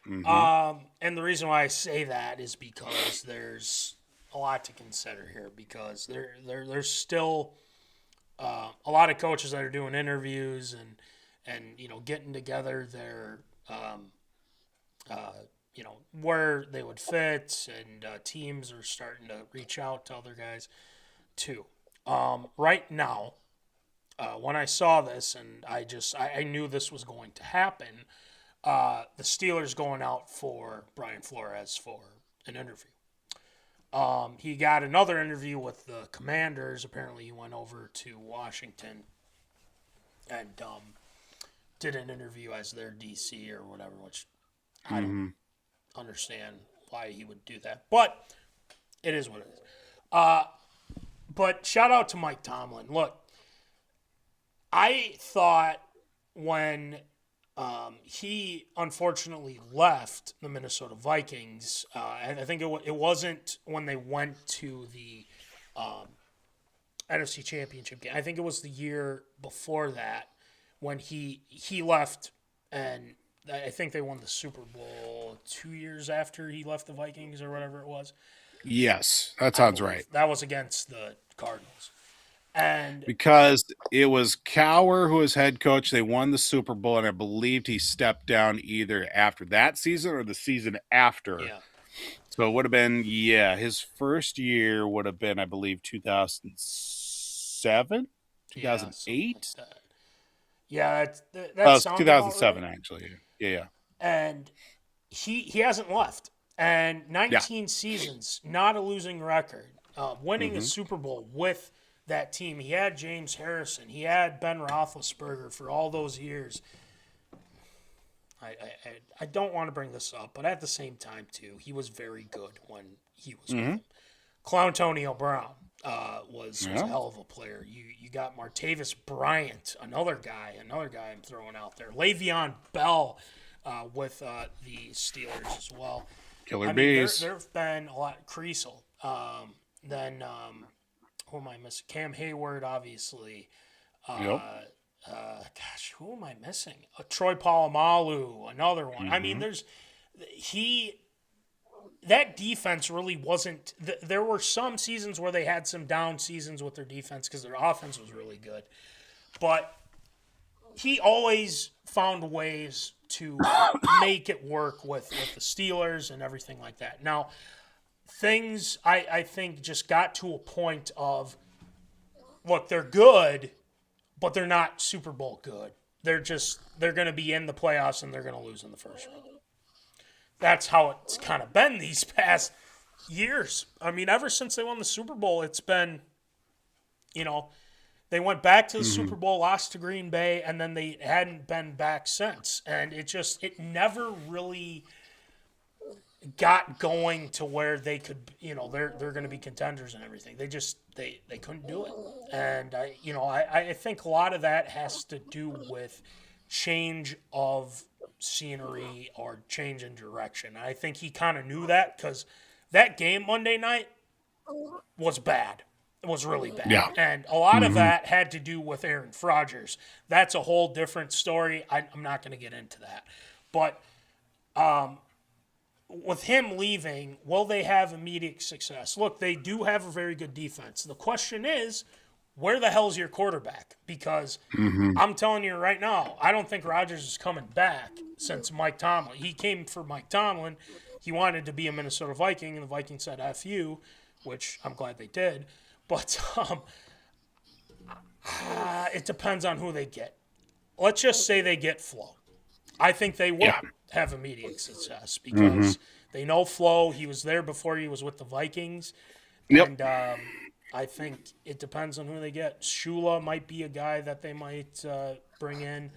S2: Mm-hmm.
S1: And the reason why I say that is because there's a lot to consider here, because there's still a lot of coaches that are doing interviews and getting together their where they would fit, and teams are starting to reach out to other guys too. Right now, when I saw this, and I knew this was going to happen. The Steelers going out for Brian Flores for an interview. He got another interview with the Commanders. Apparently, he went over to Washington and did an interview as their DC or whatever, which I don't understand why he would do that. But it is what it is. But shout out to Mike Tomlin. Look, I thought when he unfortunately left the Minnesota Vikings, and I think it wasn't when they went to the NFC Championship game. I think it was the year before that when he left, and I think they won the Super Bowl 2 years after he left the Vikings or whatever it was.
S2: Yes, that sounds right.
S1: That was against the Cardinals. And
S2: because it was Cowher who was head coach. They won the Super Bowl, and I believed he stepped down either after that season or the season after.
S1: yeah,
S2: So it would have been, his first year would have been, I believe, 2007, 2008.
S1: Yeah, that sounds
S2: 2007,
S1: right.
S2: actually. Yeah.
S1: And he hasn't left. And 19 seasons, not a losing record, winning a Super Bowl with that team. He had James Harrison. He had Ben Roethlisberger for all those years. I don't want to bring this up, but at the same time, too, he was very good when he was with him. Clowntonio Brown was a hell of a player. You got Martavis Bryant, another guy I'm throwing out there. Le'Veon Bell with the Steelers as well.
S2: Killer bees.
S1: There have been a lot. Creasel. Then who am I missing? Cam Hayward, obviously. Gosh, who am I missing? Troy Polamalu, another one. I mean, that defense really wasn't. There were some seasons where they had some down seasons with their defense because their offense was really good, but he always found ways to make it work with the Steelers and everything like that. Now, things I think just got to a point of, look, they're good, but they're not Super Bowl good. They're going to be in the playoffs and they're going to lose in the first round. That's how it's kind of been these past years. I mean, ever since they won the Super Bowl, it's been, they went back to the Super Bowl, lost to Green Bay, and then they hadn't been back since. And it never really got going to where they could, they're going to be contenders and everything. They couldn't do it. And I think a lot of that has to do with change of scenery or change in direction. I think he kind of knew that because that game Monday night was bad. It was really bad.
S2: Yeah.
S1: And a lot of that had to do with Aaron Rodgers. That's a whole different story. I'm not going to get into that. But with him leaving, will they have immediate success? Look, they do have a very good defense. The question is, where the hell's your quarterback? Because I'm telling you right now, I don't think Rodgers is coming back since Mike Tomlin. He came for Mike Tomlin. He wanted to be a Minnesota Viking, and the Vikings said F you, which I'm glad they did. But it depends on who they get. Let's just say they get Flo. I think they will have immediate success because they know Flo. He was there before he was with the Vikings.
S2: Yep.
S1: And I think it depends on who they get. Shula might be a guy that they might bring in.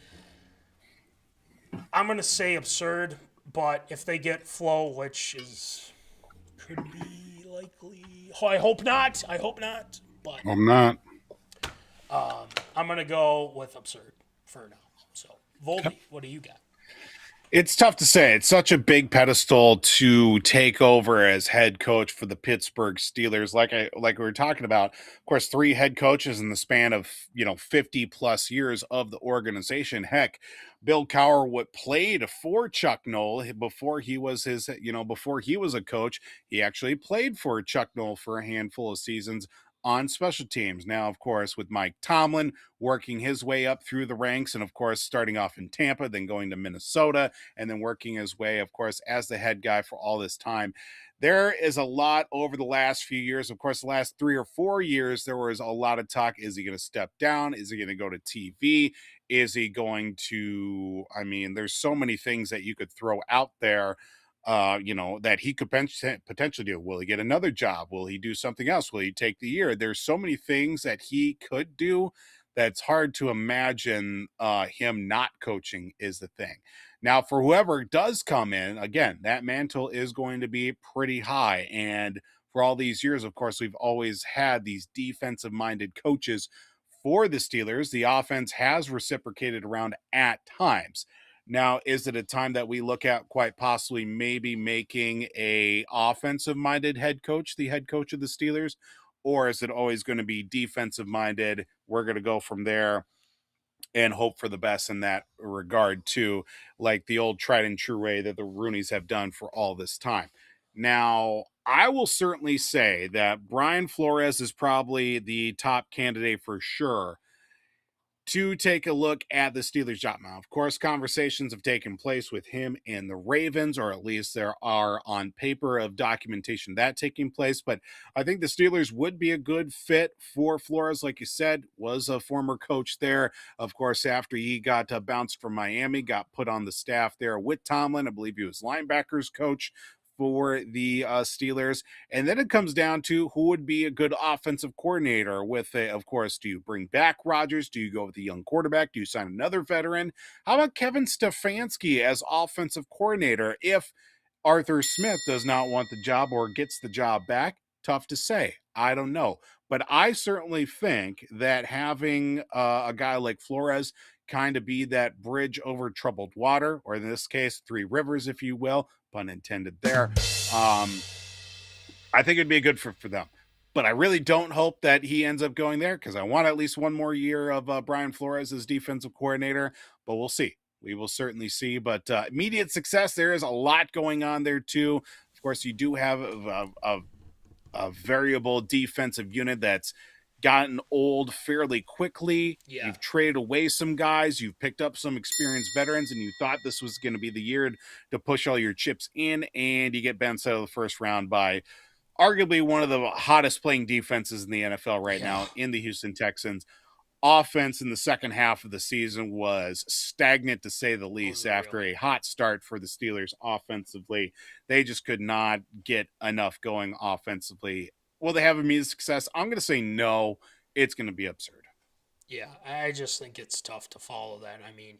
S1: I'm going to say absurd, but if they get Flo, which could be likely. Oh, I hope not. But
S2: I'm not.
S1: I'm going to go with absurd for now. So, Voldy, what do you got?
S2: It's tough to say. It's such a big pedestal to take over as head coach for the Pittsburgh Steelers. Like we were talking about, of course, 3 head coaches in the span of 50 plus years of the organization. Heck, Bill Cowher played for Chuck Noll before he was before he was a coach. He actually played for Chuck Noll for a handful of seasons on special teams. Now, of course, with Mike Tomlin working his way up through the ranks, and of course, starting off in Tampa, then going to Minnesota, and then working his way, of course, as the head guy for all this time. There is a lot over the last few years. Of course, the last 3 or 4 years, there was a lot of talk. Is he going to step down? Is he going to go to TV? Is he going to, there's so many things that you could throw out there. That he could potentially do. Will he get another job? Will he do something else? Will he take the year? There's so many things that he could do that's hard to imagine him not coaching is the thing. Now, for whoever does come in, again, that mantle is going to be pretty high. And for all these years, of course, we've always had these defensive-minded coaches for the Steelers. The offense has reciprocated around at times. Now, is it a time that we look at quite possibly maybe making a offensive-minded head coach the head coach of the Steelers? Or is it always going to be defensive-minded? We're going to go from there and hope for the best in that regard too, like the old tried and true way that the Rooneys have done for all this time. Now, I will certainly say that Brian Flores is probably the top candidate for sure to take a look at the Steelers job. Now, of course, conversations have taken place with him and the Ravens, or at least there are on paper of documentation that taking place. But I think the Steelers would be a good fit for Flores. Like you said, was a former coach there. Of course, after he got bounced from Miami, got put on the staff there with Tomlin. I believe he was linebackers coach for the Steelers. And then it comes down to who would be a good offensive coordinator with, of course, do you bring back Rodgers? Do you go with a young quarterback? Do you sign another veteran? How about Kevin Stefanski as offensive coordinator if Arthur Smith does not want the job or gets the job back? Tough to say. I don't know. But I certainly think that having a guy like Flores kind of be that bridge over troubled water, or in this case, three rivers, if you will, pun intended there. I think it'd be a good fit for them. But I really don't hope that he ends up going there because I want at least one more year of Brian Flores as defensive coordinator. But we'll see. We will certainly see. But immediate success, there is a lot going on there too. Of course, you do have a variable defensive unit that's gotten old fairly quickly.
S1: Yeah.
S2: You've traded away some guys. You've picked up some experienced veterans, and you thought this was going to be the year to push all your chips in, and you get bounced out of the first round by arguably one of the hottest playing defenses in the NFL right now in the Houston Texans. Offense in the second half of the season was stagnant, to say the least. After a hot start for the Steelers offensively, they just could not get enough going offensively. Will they have immediate success? I'm going to say no. It's going to be absurd.
S1: Yeah, I just think it's tough to follow that. I mean,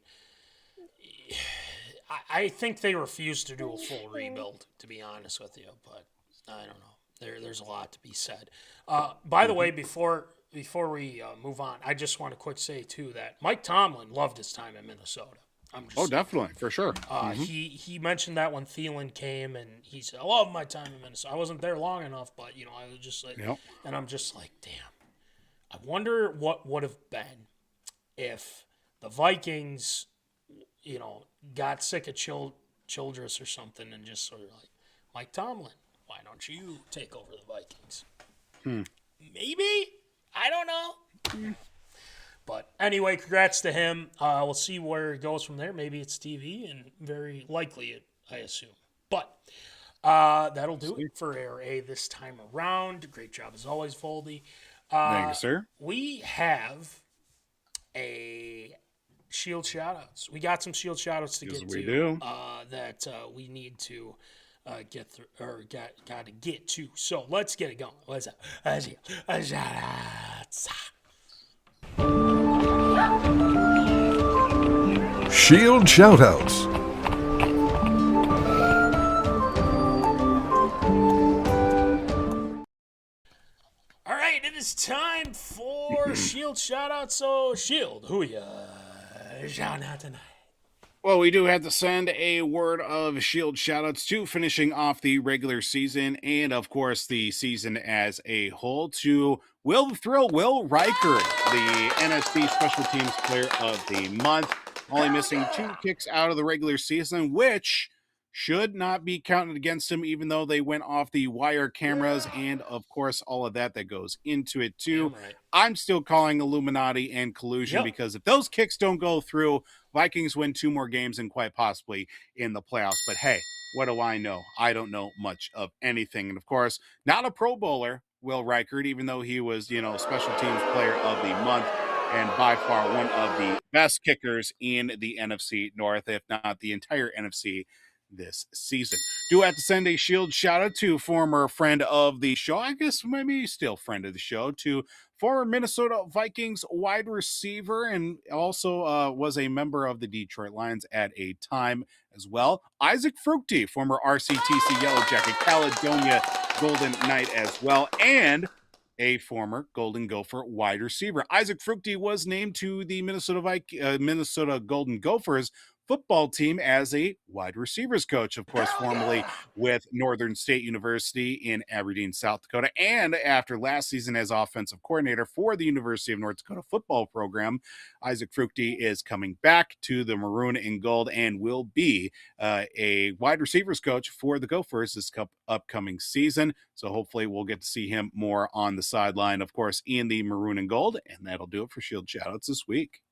S1: I think they refuse to do a full rebuild, to be honest with you. But I don't know. There's a lot to be said. By the way, before we move on, I just want to quick say, too, that Mike Tomlin loved his time in Minnesota.
S2: Definitely, for sure.
S1: He mentioned that when Thielen came, and he said, I love my time in Minnesota. I wasn't there long enough, but, I was just like, and I'm just like, damn. I wonder what would have been if the Vikings, got sick of Childress or something and just sort of like, Mike Tomlin, why don't you take over the Vikings? Maybe? I don't know. But anyway, congrats to him. We'll see where it goes from there. Maybe it's TV, and very likely I assume. But that'll do it for Air A this time around. Great job as always, Voldy.
S2: Thank you, sir.
S1: We have a Shield shoutouts. We got some Shield shoutouts to get to.
S2: We do.
S1: That we need to get through, or got to get to. So let's get it going. What's up? Shoutouts.
S5: Shield shoutouts.
S1: All right, it is time for Shield shoutouts. So, Shield, who ya shout out tonight?
S2: Well, we do have to send a word of Shield shoutouts to finishing off the regular season and, of course, the season as a whole to Will Reichard, the NFC Special Teams Player of the Month, only missing 2 kicks out of the regular season, which should not be counted against him, even though they went off the wire cameras and, of course, all of that goes into it, too.
S1: Right.
S2: I'm still calling Illuminati and collusion because if those kicks don't go through, Vikings win 2 more games and quite possibly in the playoffs. But, hey, what do I know? I don't know much of anything. And, of course, not a Pro Bowler, Will Reichard, even though he was, Special Teams Player of the Month and by far one of the best kickers in the NFC North, if not the entire NFC this season. Do have to send a shield shout out to former friend of the show, I guess maybe still friend of the show, to former Minnesota Vikings wide receiver and also was a member of the Detroit Lions at a time as well. isaacfruetche, former RCTC Yellow Jacket, Caledonia Golden Knight as well, and a former Golden Gopher wide receiver. isaacfruetche was named to the Minnesota Golden Gophers football team as a wide receivers coach, of course, formerly with Northern State University in Aberdeen, South Dakota, and after last season as offensive coordinator for the University of North Dakota football program. isaacfruetche is coming back to the maroon and gold and will be a wide receivers coach for the Gophers this upcoming season. So hopefully we'll get to see him more on the sideline, of course, in the maroon and gold, and that'll do it for Shield Shoutouts this week.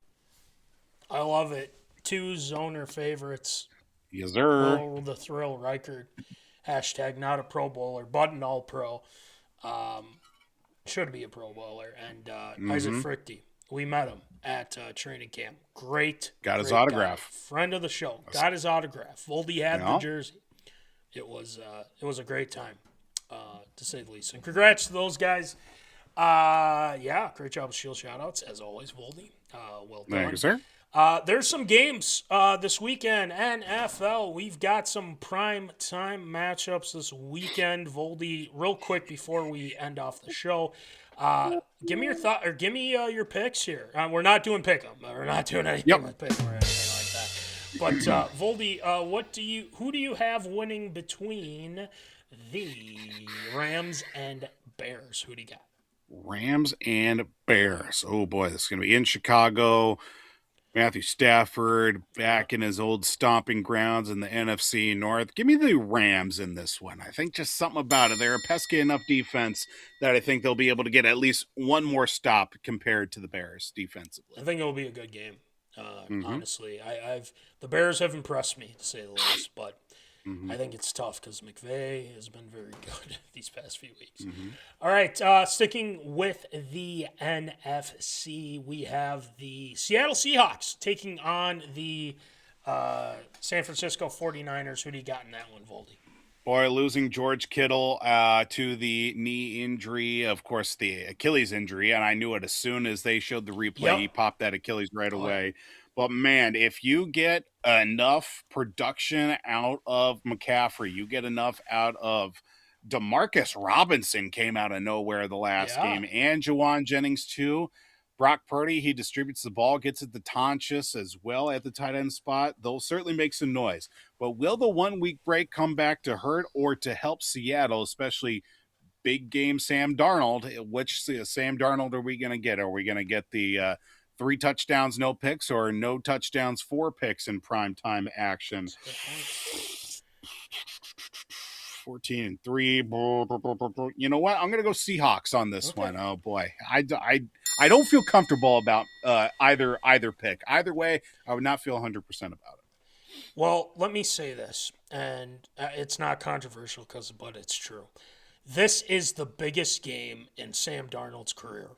S1: I love it. 2 zoner favorites.
S2: Yes, sir.
S1: Oh, the thrill, Reichard. Hashtag not a Pro Bowler, but an All-Pro. Should be a Pro Bowler. And isaacfruetche, we met him at training camp. Great.
S2: Got his
S1: great
S2: autograph.
S1: guy. Friend of the show. Got his autograph. Voldy had the jersey. It was a great time, to say the least. And congrats to those guys. Great job with Shield Shoutouts, as always, Voldy. Well done.
S2: Thank you, sir.
S1: There's some games this weekend. NFL, we've got some prime time matchups this weekend. Voldy, real quick before we end off the show, give me your thought or give me your picks here. We're not doing pick 'em. We're not doing anything with pick 'em or anything like that. But Voldy, who do you have winning between the Rams and Bears? Who do you got?
S2: Rams and Bears. Oh boy, this is going to be in Chicago. Matthew Stafford back in his old stomping grounds in the NFC North. Give me the Rams in this one. I think just something about it. They're a pesky enough defense that I think they'll be able to get at least one more stop compared to the Bears defensively.
S1: I think it'll be a good game. Honestly, the Bears have impressed me, to say the least, but I think it's tough because McVay has been very good these past few weeks. All right, sticking with the NFC, we have the Seattle Seahawks taking on the San Francisco 49ers. Who do you got in that one, Voldy?
S2: Boy, losing George Kittle to the knee injury, of course, the Achilles injury, and I knew it as soon as they showed the replay.
S1: Yep.
S2: He popped that Achilles right away. But, man, if you get enough production out of McCaffrey, you get enough out of Demarcus Robinson came out of nowhere the last game, and Jawan Jennings too. Brock Purdy, he distributes the ball, gets it to Tonches as well at the tight end spot. They'll certainly make some noise. But will the 1 week break come back to hurt or to help Seattle, especially big game Sam Darnold? Which Sam Darnold are we going to get? Are we going to get the 3 touchdowns, no picks, or no touchdowns, 4 picks in primetime action? 14-3. You know what? I'm going to go Seahawks on this one. Oh, boy. I don't feel comfortable about either pick. Either way, I would not feel 100% about it.
S1: Well, let me say this, and it's not controversial but it's true. This is the biggest game in Sam Darnold's career.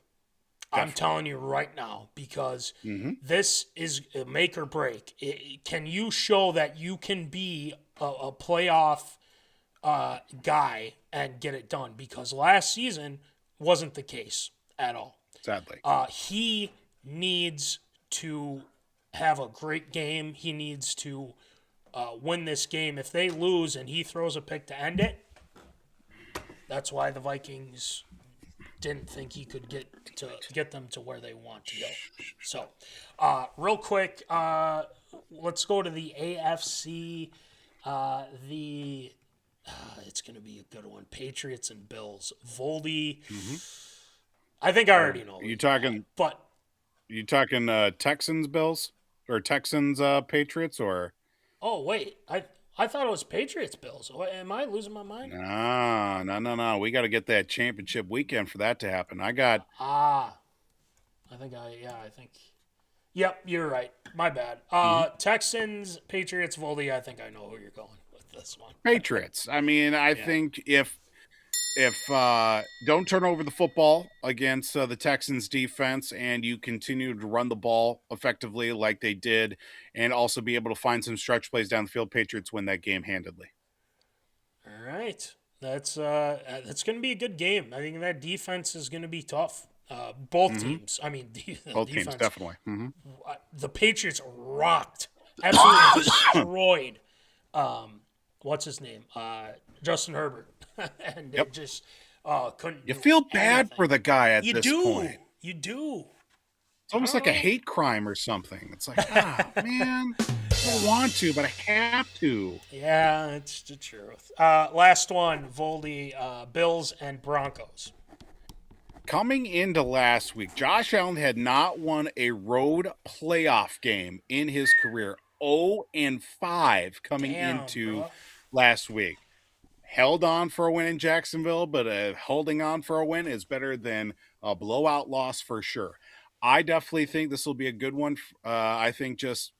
S1: I'm telling you right now, because this is a make or break. Can you show that you can be a playoff guy and get it done? Because last season wasn't the case at all.
S2: Sadly.
S1: He needs to have a great game. He needs to win this game. If they lose and he throws a pick to end it, that's why the Vikings didn't think he could get them to where they want to go. So, real quick, let's go to the AFC. It's going to be a good one. Patriots and Bills. Voldy. I think I already know.
S2: You talking Texans Bills or Texans Patriots or?
S1: Oh wait, I thought it was Patriots Bills. Am I losing my mind?
S2: No. We got to get that championship weekend for that to happen. I think. Yep, you're right. My bad. Texans, Patriots, Voldy. I think I know who you're going with this one. Patriots. I mean, I think if if don't turn over the football against the Texans defense, and you continue to run the ball effectively like they did, and also be able to find some stretch plays down the field, Patriots win that game handedly.
S1: All right. That's going to be a good game. I think that defense is going to be tough. Both teams. I mean,
S2: Both teams, definitely.
S1: The Patriots rocked, absolutely destroyed. What's his name? Justin Herbert, and they just couldn't.
S2: You
S1: do
S2: feel bad
S1: anything.
S2: for the guy at
S1: You
S2: this
S1: do.
S2: point.
S1: You do.
S2: It's almost like a hate crime or something. It's like, man, I don't want to, but I have to.
S1: Yeah, it's the truth. Last one, Voldy, Bills and Broncos.
S2: Coming into last week, Josh Allen had not won a road playoff game in his career. 0-5 coming into last week. Held on for a win in Jacksonville, but holding on for a win is better than a blowout loss for sure. I definitely think this will be a good one. I think just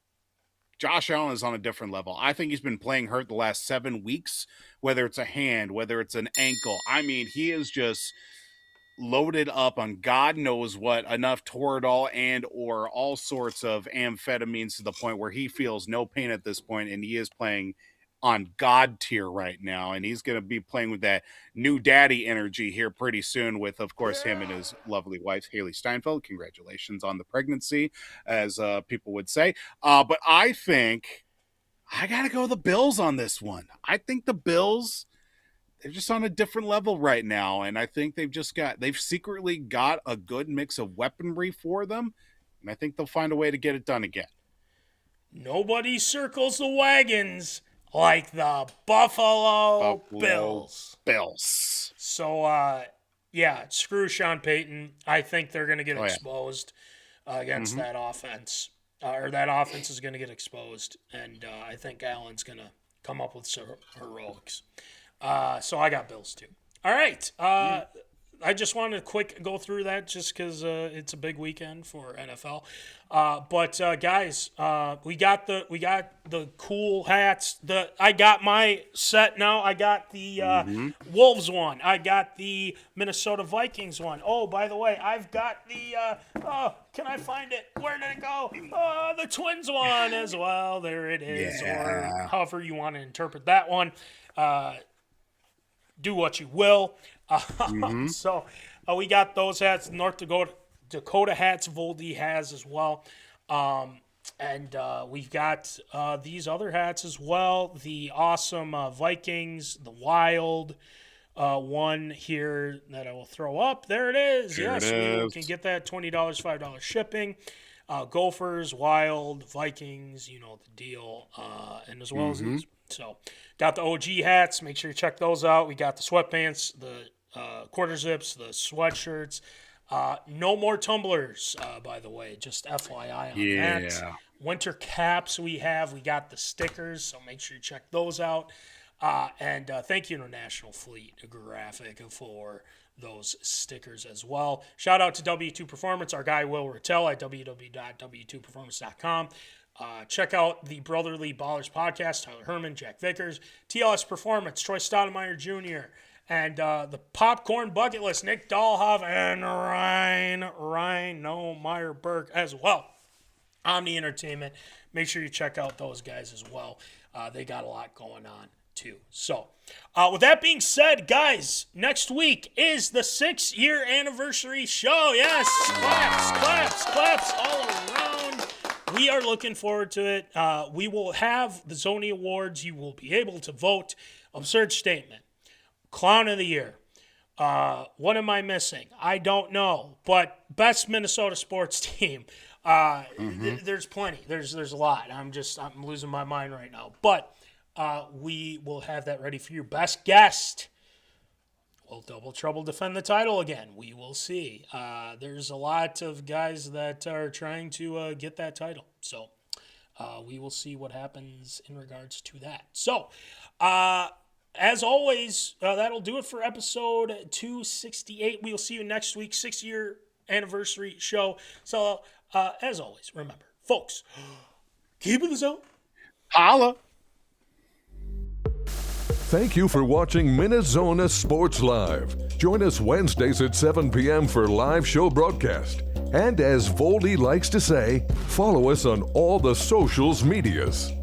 S2: Josh Allen is on a different level. I think he's been playing hurt the last 7 weeks, whether it's a hand, whether it's an ankle. I mean, he is just loaded up on God knows what, enough Toradol and or all sorts of amphetamines to the point where he feels no pain at this point, and he is playing on God tier right now, and he's going to be playing with that new daddy energy here pretty soon with, of course, him and his lovely wife, Haley Steinfeld. Congratulations on the pregnancy, as people would say. But I think I got to go the Bills on this one. I think the Bills, they're just on a different level right now, and I think they've secretly got a good mix of weaponry for them, and I think they'll find a way to get it done again.
S1: Nobody circles the wagons like the Buffalo Bills. So, screw Sean Payton. I think they're going to get exposed against that offense. Or that offense is going to get exposed. And I think Allen's going to come up with some heroics. So I got Bills too. All right. I just wanted to quick go through that just because it's a big weekend for NFL. But guys, we got the cool hats. I got my set now. I got the Wolves one. I got the Minnesota Vikings one. Oh, by the way, I've got the can I find it? Where did it go? The Twins one as well. There it is. Or however you want to interpret that one. Do what you will. So we got those hats. North Dakota hats Voldy has as well. And we've got these other hats as well. The awesome Vikings, the Wild one here that I will throw up. There it is.
S2: Here
S1: yes, we can get that $20, $5 shipping. Gophers, Wild, Vikings, you know the deal. And as well as these. So got the OG hats. Make sure you check those out. We got the sweatpants, the quarter zips, the sweatshirts. No more tumblers, by the way. Just FYI on that. Winter caps we got the stickers, so make sure you check those out. And thank you to National Fleet Graphic for those stickers as well. Shout out to W2 Performance, our guy Will Rattel at www.w2performance.com. Check out the Brotherly Ballers podcast, Tyler Herman, Jack Vickers, TLS Performance, Troy Stoudemire Jr., and the Popcorn Bucket List, Nick Dahlhoff, and Ryan Meyer Burke as well. Omni Entertainment. Make sure you check out those guys as well. They got a lot going on too. So, with that being said, guys, next week is the 6-year anniversary show. Yes, claps all around. We are looking forward to it. We will have the Zony Awards. You will be able to vote. Absurd Statement. Clown of the Year. What am I missing? I don't know. But best Minnesota sports team. There's plenty. There's a lot. I'm losing my mind right now. But we will have that ready for you. Best guest. Will Double Trouble defend the title again? We will see. There's a lot of guys that are trying to get that title. So we will see what happens in regards to that. So, as always, that'll do it for episode 268. We will see you next week, 6-year anniversary show. So, as always, remember, folks, keep it the zone.
S2: Holla.
S5: Thank you for watching MinneZona Sports Live. Join us Wednesdays at 7 p.m. for live show broadcast. And as Voldy likes to say, follow us on all the socials medias.